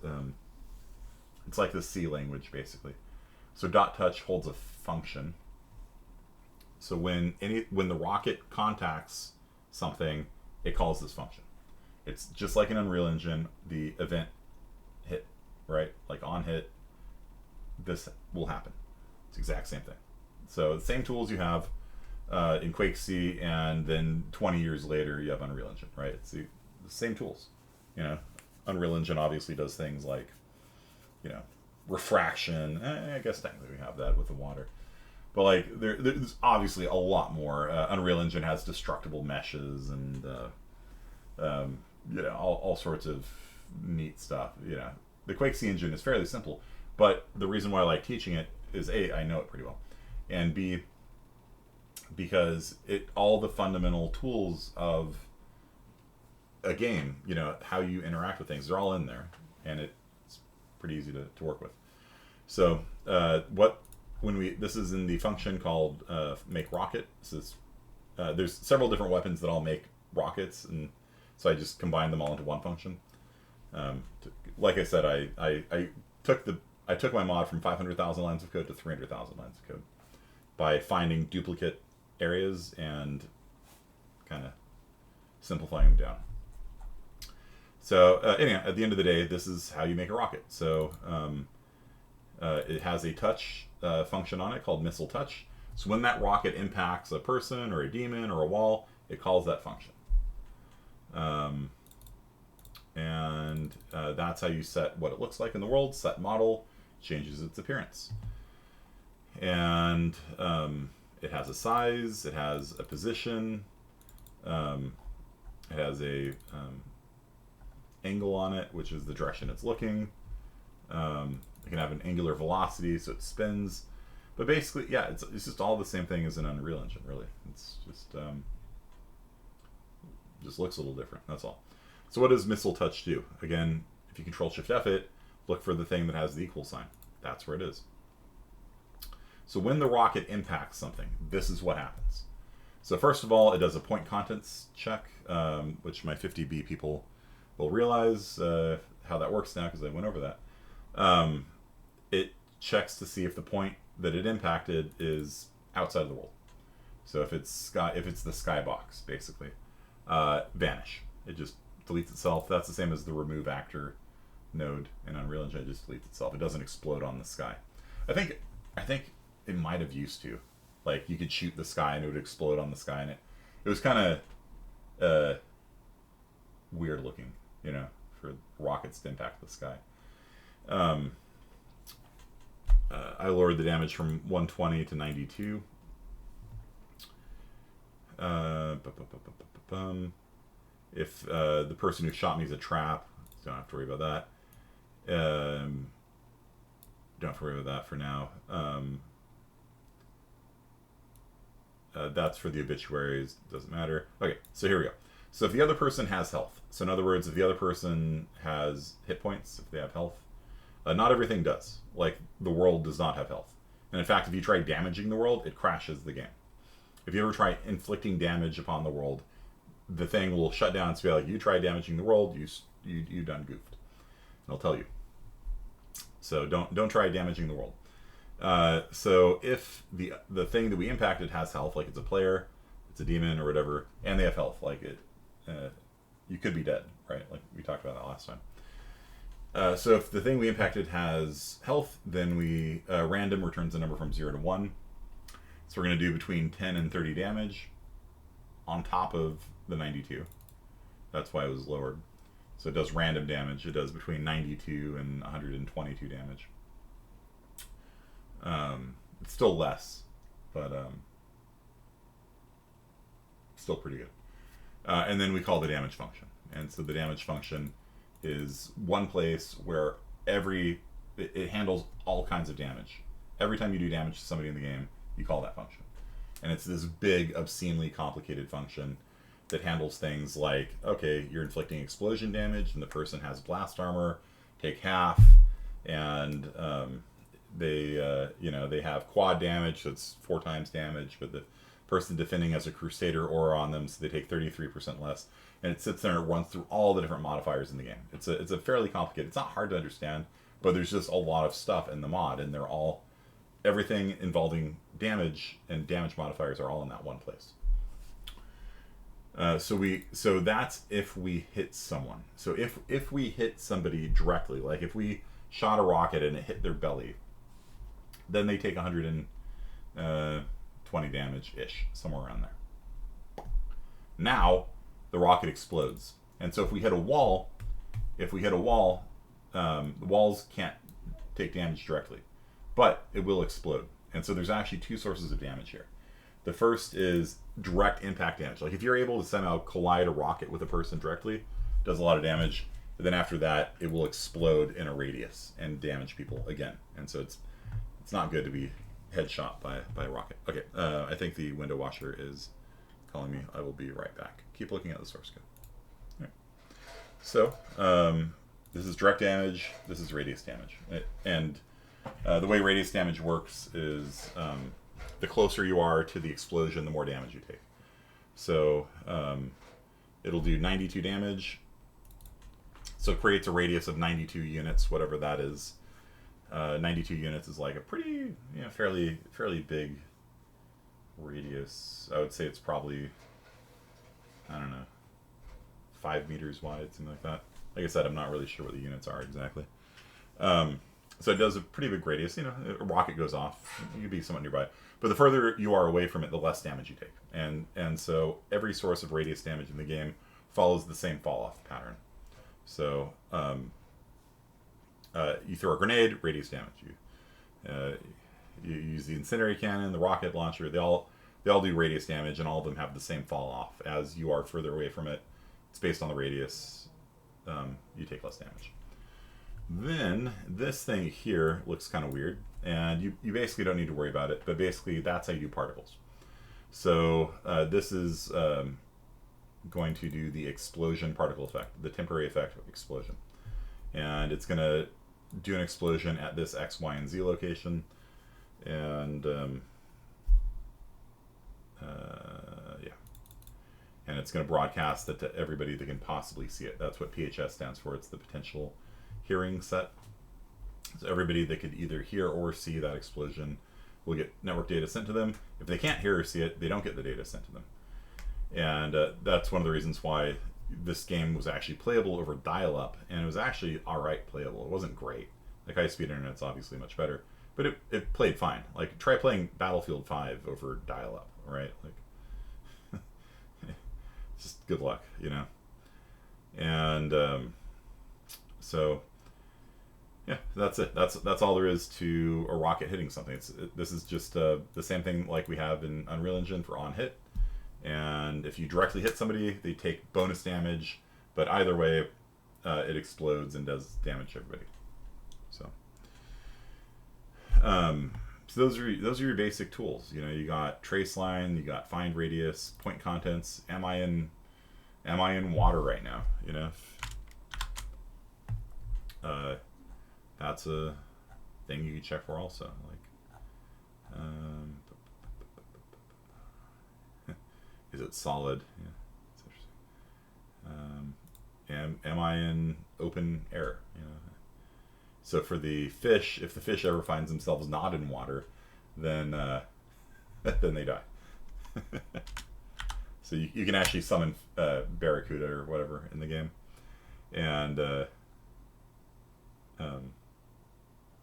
it's like the C language basically. So dot touch holds a function. So when the rocket contacts something, it calls this function. It's just like in Unreal Engine, the event hit, right? Like on hit, this will happen. It's the exact same thing. So the same tools you have in Quake C, and then 20 years later you have Unreal Engine, right? It's the same tools. You know, Unreal Engine obviously does things like, you know, refraction. I guess technically we have that with the water. But like there's obviously a lot more. Unreal Engine has destructible meshes and you know, all sorts of neat stuff. You know, the Quake C engine is fairly simple, but the reason why I like teaching it is A, I know it pretty well, and B, because all the fundamental tools of a game, you know, how you interact with things, they're all in there, and it's pretty easy to work with. So this is in the function called make rocket. There's several different weapons that all make rockets, and so I just combined them all into one function. Like I said, I took my mod from 500,000 lines of code to 300,000 lines of code by finding duplicate areas and kind of simplifying them down. So anyhow, at the end of the day, this is how you make a rocket. So it has a touch function on it called missile touch. So when that rocket impacts a person or a demon or a wall, it calls that function. And that's how you set what it looks like in the world. Set model changes its appearance. And it has a size, it has a position, it has a angle on it, which is the direction it's looking. It can have an angular velocity, so it spins. But basically, yeah, it's just all the same thing as an Unreal Engine, really. It's just looks a little different, that's all. So what does missile touch do? Again, if you ctrl-shift-F it, look for the thing that has the equal sign. That's where it is. So when the rocket impacts something, this is what happens. So first of all, it does a point contents check, which my 50B people will realize how that works now because I went over that. It checks to see if the point that it impacted is outside of the world. So if it's the skybox, basically, vanish. It just deletes itself. That's the same as the remove actor node in Unreal Engine. It just deletes itself. It doesn't explode on the sky. I think it might have used to. Like you could shoot the sky and it would explode on the sky, and it was kind of weird looking, you know, for rockets to impact the sky. I lowered the damage from 120 to 92. If the person who shot me is a trap, don't have to worry about that. Don't have to worry about that for now. That's for the obituaries, doesn't matter. Okay, so here we go. So if the other person has health, so in other words, if the other person has hit points, if they have health, not everything does. Like, the world does not have health. And in fact, if you try damaging the world, it crashes the game. If you ever try inflicting damage upon the world, the thing will shut down and be like, you tried damaging the world, you done goofed. It'll tell you. So don't try damaging the world. So if the thing that we impacted has health, like it's a player, it's a demon or whatever, and they have health, like you could be dead, right? Like we talked about that last time. So if the thing we impacted has health, then we random returns a number from 0 to 1. So we're going to do between 10 and 30 damage on top of the 92. That's why it was lowered. So it does random damage. It does between 92 and 122 damage. It's still less, but still pretty good. And then we call the damage function. And so the damage function is one place where it handles all kinds of damage. Every time you do damage to somebody in the game, you call that function. And it's this big, obscenely complicated function that handles things like, okay, you're inflicting explosion damage and the person has blast armor, take half, and they have quad damage, so it's 4 times damage, but the person defending has a Crusader aura on them, so they take 33% less. And it sits there and it runs through all the different modifiers in the game. It's a fairly complicated. It's not hard to understand, but there's just a lot of stuff in the mod, and they're all everything involving damage and damage modifiers are all in that one place. So that's if we hit someone. So if we hit somebody directly, like if we shot a rocket and it hit their belly, then they take 120 damage ish, somewhere around there. Now the rocket explodes, and so if we hit a wall, the walls can't take damage directly, but it will explode. And so there's actually 2 sources of damage here. The first is direct impact damage. Like if you're able to somehow collide a rocket with a person directly, it does a lot of damage. But then after that, it will explode in a radius and damage people again. And so it's not good to be headshot by a rocket. Okay, I think the window washer is calling me. I will be right back. Keep looking at the source code. All right. So this is direct damage. This is radius damage. And the way radius damage works is the closer you are to the explosion, the more damage you take. So it'll do 92 damage. So it creates a radius of 92 units, whatever that is. 92 units is like a pretty, fairly big radius. I would say it's probably, I don't know, 5 meters wide, something like that. Like I said, I'm not really sure what the units are exactly. So it does a pretty big radius. A rocket goes off. You could be somewhat nearby. But the further you are away from it, the less damage you take. And so every source of radius damage in the game follows the same fall-off pattern. So you throw a grenade, radius damage. You use the incendiary cannon, the rocket launcher. They all do radius damage, and all of them have the same fall-off. As you are further away from it, it's based on the radius. You take less damage. Then this thing here looks kind of weird, and you basically don't need to worry about it, but basically that's how you do particles. So this is going to do the explosion particle effect, the temporary effect of explosion. And it's going to do an explosion at this X, Y, and Z location, and and it's going to broadcast it to everybody that can possibly see it. That's what PHS stands for. It's the potential hearing set. So everybody that could either hear or see that explosion will get network data sent to them. If they can't hear or see it, they don't get the data sent to them. And that's one of the reasons why this game was actually playable over dial-up, and it was actually alright playable. It wasn't great. Like high-speed internet's obviously much better, but it played fine. Like try playing Battlefield 5 over dial-up, right? Like just good luck, And so yeah, that's it. That's all there is to a rocket hitting something. This is just the same thing like we have in Unreal Engine for on hit. And if you directly hit somebody, they take bonus damage, but either way, it explodes and does damage to everybody. So those are your basic tools. You got trace line, you got find radius, point contents. Am I in water right now? That's a thing you can check for also. Like, is it solid? Yeah, that's interesting. Am I in open air? So for the fish, if the fish ever finds themselves not in water, then then they die. So you can actually summon Barracuda or whatever in the game, and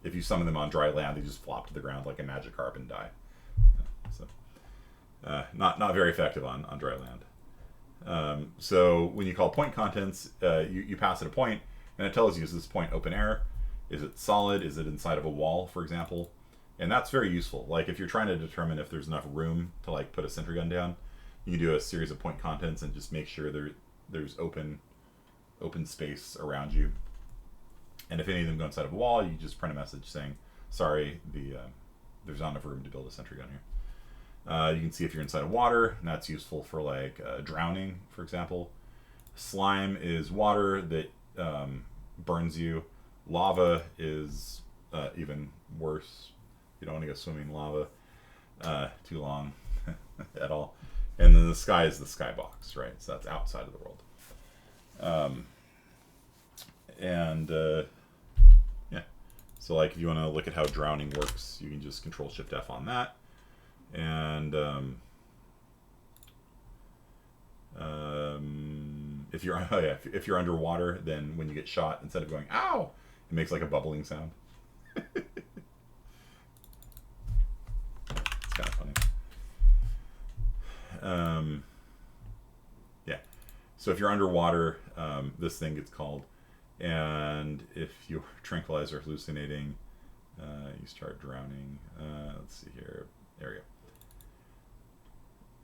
if you summon them on dry land, they just flop to the ground like a Magikarp and die. So not very effective on dry land. So when you call point contents, you pass it a point, and it tells you, is this point open air? Is it solid? Is it inside of a wall, for example? And that's very useful. Like if you're trying to determine if there's enough room to like put a sentry gun down, you can do a series of point contents and just make sure there's open space around you. And if any of them go inside of a wall, you just print a message saying, sorry, there's not enough room to build a sentry gun here. You can see if you're inside of water, and that's useful for like drowning, for example. Slime is water that burns you. Lava is even worse. You don't want to go swimming in lava too long at all. And then the sky is the skybox, right? So that's outside of the world. Yeah. So like if you want to look at how drowning works, you can just ctrl-shift-F on that. And if you're underwater, then when you get shot, instead of going ow, it makes like a bubbling sound. It's kind of funny. Yeah. So if you're underwater, this thing gets called, and if your tranquilizer hallucinating, you start drowning. Let's see here. There we go.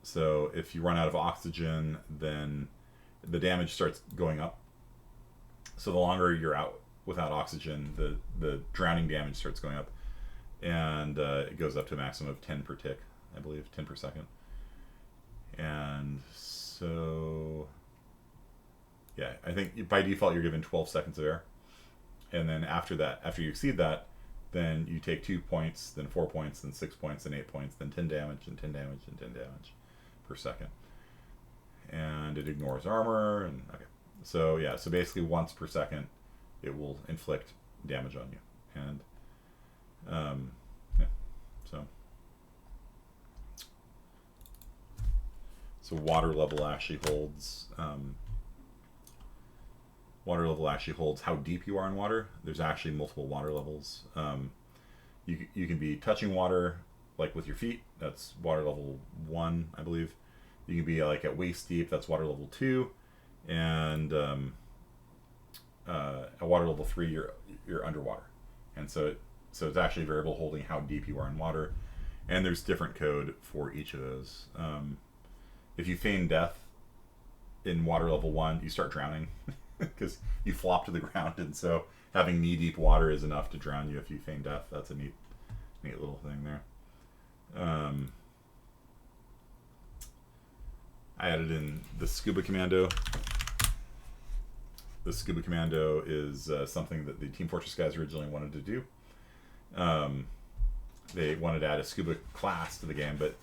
So if you run out of oxygen, then the damage starts going up. So the longer you're out without oxygen, the drowning damage starts going up, and it goes up to a maximum of 10 per tick, I believe, 10 per second. And so, yeah, I think by default you're given 12 seconds of air, and then after you exceed that, then you take 2 points, then 4 points, then 6 points, then 8 points, then 10 damage, and 10 damage, and 10 damage per second. And it ignores armor, and okay. So yeah, so basically once per second, it will inflict damage on you, and yeah, so water level actually holds how deep you are in water. There's actually multiple water levels. You can be touching water like with your feet. That's water level 1, I believe. You can be like at waist deep. That's water level 2, and at water level 3, you're underwater. And so it's actually a variable holding how deep you are in water, and there's different code for each of those. If you feign death in water level 1, you start drowning because you flop to the ground, and so having knee-deep water is enough to drown you if you feign death. That's a neat little thing there. I added in the Scuba Commando. The Scuba Commando is something that the Team Fortress guys originally wanted to do. They wanted to add a scuba class to the game, but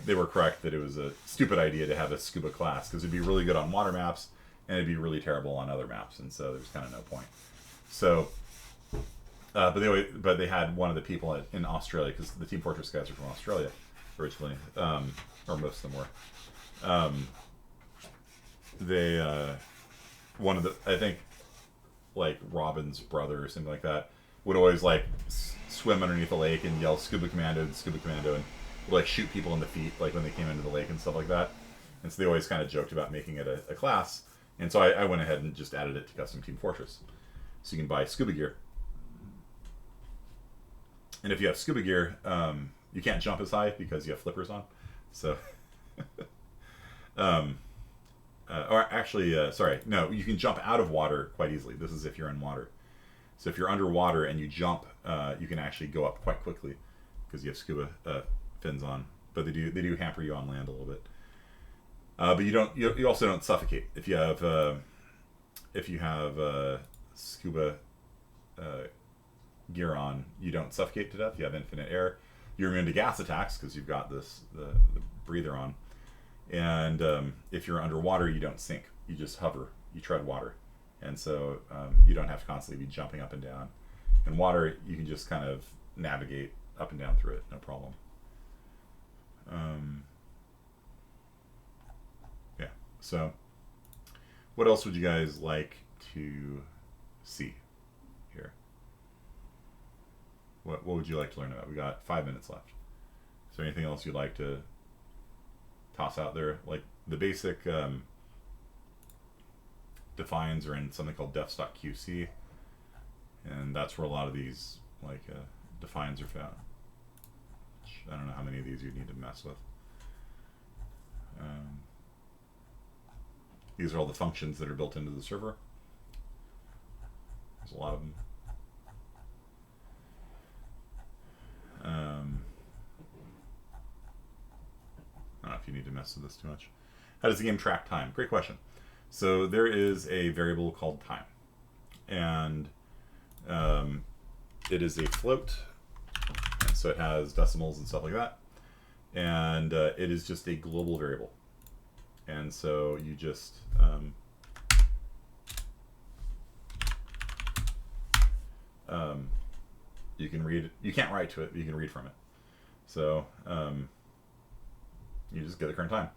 they were correct that it was a stupid idea to have a scuba class because it'd be really good on water maps and it'd be really terrible on other maps, and so there's kind of no point. So, but they had one of the people in Australia, because the Team Fortress guys are from Australia originally, or most of them were. They one of the, I think, like Robin's brother or something like that, would always like swim underneath the lake and yell "Scuba Commando" and "Scuba Commando" and would like shoot people in the feet like when they came into the lake and stuff like that. And so they always kind of joked about making it a class. And so I went ahead and just added it to Custom Team Fortress. So you can buy scuba gear. And if you have scuba gear, you can't jump as high because you have flippers on. So, or actually, sorry, no, you can jump out of water quite easily. This is if you're in water. So if you're underwater and you jump, you can actually go up quite quickly because you have scuba fins on. But they do hamper you on land a little bit. But you also don't suffocate if you have scuba gear on. You don't suffocate to death. You have infinite air. You're immune to gas attacks because you've got the breather on. And if you're underwater, you don't sink. You just hover. You tread water, and so you don't have to constantly be jumping up and down And water, you can just kind of navigate up and down through it, no problem. Yeah, so what else would you guys like to see here? What would you like to learn about? We got 5 minutes left. Is there anything else you'd like to toss out there? Like the basic defines are in something called defs.qc, and that's where a lot of these like defines are found. I don't know how many of these you need to mess with. These are all the functions that are built into the server. There's a lot of them. I don't know if you need to mess with this too much. How does the game track time? Great question. So there is a variable called time, and it is a float, and so it has decimals and stuff like that, and it is just a global variable, and so you just you can read. You can't write to it, but you can read from it. So you just get the current time.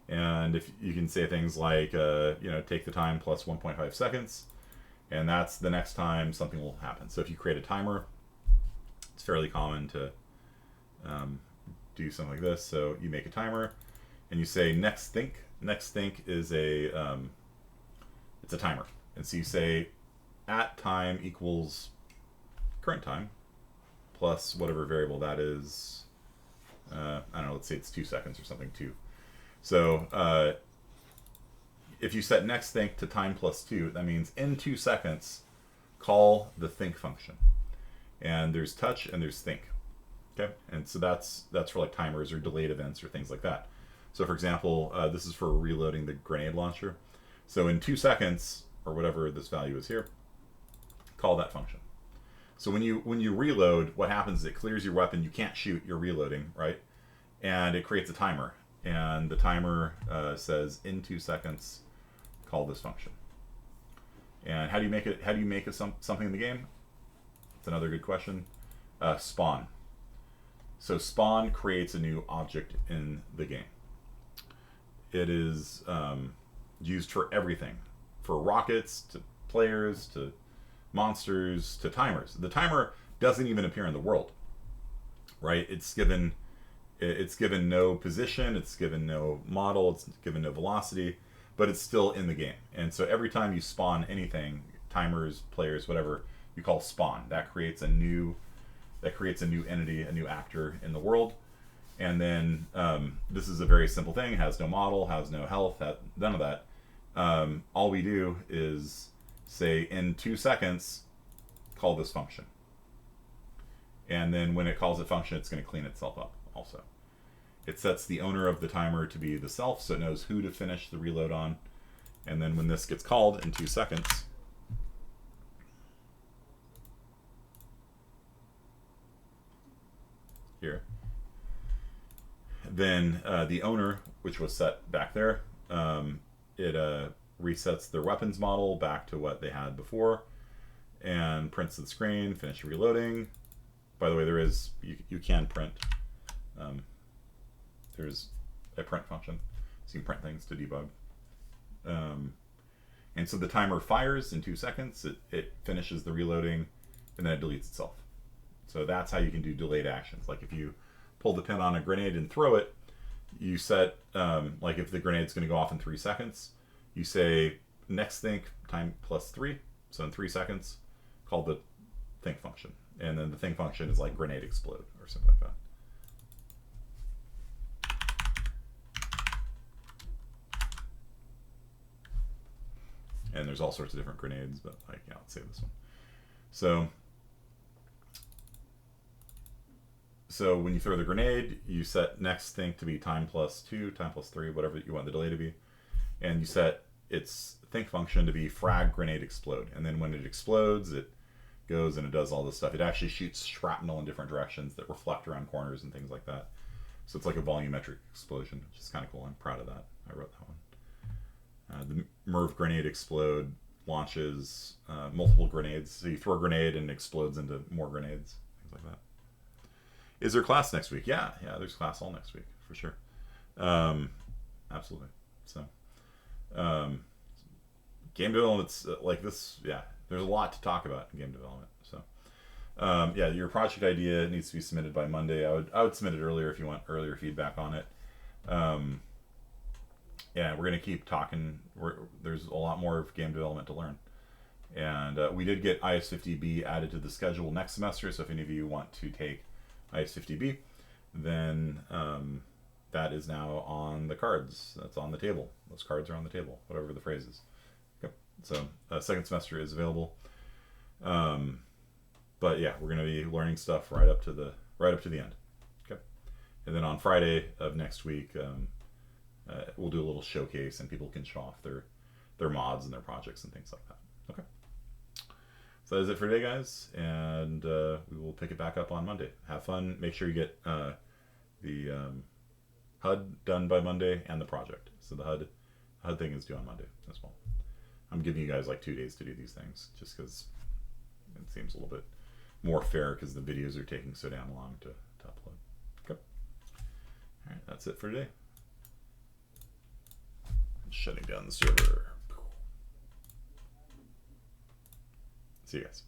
And if you can say things like, take the time plus 1.5 seconds, and that's the next time something will happen. So if you create a timer, it's fairly common to do something like this. So you make a timer, and you say next think. Next think is it's a timer, and so you say at time equals current time plus whatever variable that is. I don't know. Let's say it's 2 seconds or something too. So if you set next think to time plus 2, that means in 2 seconds, call the think function. And there's touch and there's think. Okay, and so that's for like timers or delayed events or things like that. So for example, this is for reloading the grenade launcher. So in 2 seconds or whatever this value is here, call that function. So when you reload, what happens is it clears your weapon. You can't shoot. You're reloading, right? And it creates a timer. And the timer says in 2 seconds, call this function. And how do you make it? How do you make something in the game? It's another good question. Spawn. So spawn creates a new object in the game. It is used for everything, for rockets to players to monsters to timers. The timer doesn't even appear in the world, right? It's given no position, it's given no model, it's given no velocity, but it's still in the game. And so every time you spawn anything, timers, players, whatever, you call spawn. That creates a new entity, a new actor in the world. And then this is a very simple thing. It has no model, has no health, none of that. All we do is say in 2 seconds, call this function. And then when it calls a function, it's going to clean itself up also. It sets the owner of the timer to be the self, so it knows who to finish the reload on. And then when this gets called in 2 seconds, here, then the owner, which was set back there, it resets their weapons model back to what they had before and prints to the screen, finish reloading. By the way, there is, you can print. There's a print function, so you can print things to debug. And so the timer fires in 2 seconds, it finishes the reloading, and then it deletes itself. So that's how you can do delayed actions. Like if you pull the pin on a grenade and throw it, you set, like if the grenade's going to go off in 3 seconds, you say next think time plus 3. So in 3 seconds, call the think function. And then the think function is like grenade explode or something like that. And there's all sorts of different grenades, but like, yeah, let's save this one. So when you throw the grenade, you set next think to be time plus 2, time plus 3, whatever you want the delay to be. And you set its think function to be frag grenade explode. And then when it explodes, it goes and it does all this stuff. It actually shoots shrapnel in different directions that reflect around corners and things like that. So it's like a volumetric explosion, which is kind of cool. I'm proud of that. I wrote that one. The Merv grenade explode launches multiple grenades. So you throw a grenade and it explodes into more grenades, things like that. Is there class next week? Yeah, there's class all next week for sure. Absolutely. So, game development's like this. Yeah, there's a lot to talk about in game development. So, your project idea needs to be submitted by Monday. I would submit it earlier if you want earlier feedback on it. We're gonna keep talking. There's a lot more of game development to learn, and we did get IS50B added to the schedule next semester. So if any of you want to take IS50B, then that is now on the cards. That's on the table. Those cards are on the table, whatever the phrase is. Okay. So second semester is available. But yeah, we're gonna be learning stuff right up to the end. Okay. And then on Friday of next week, we'll do a little showcase and people can show off their mods and their projects and things like that. Okay. So that is it for today, guys, and we will pick it back up on Monday. Have fun. Make sure you get the HUD done by Monday and the project. So the HUD thing is due on Monday as well. I'm giving you guys like 2 days to do these things just because it seems a little bit more fair because the videos are taking so damn long to upload. Okay. All right, that's it for today. Shutting down the server. See you guys.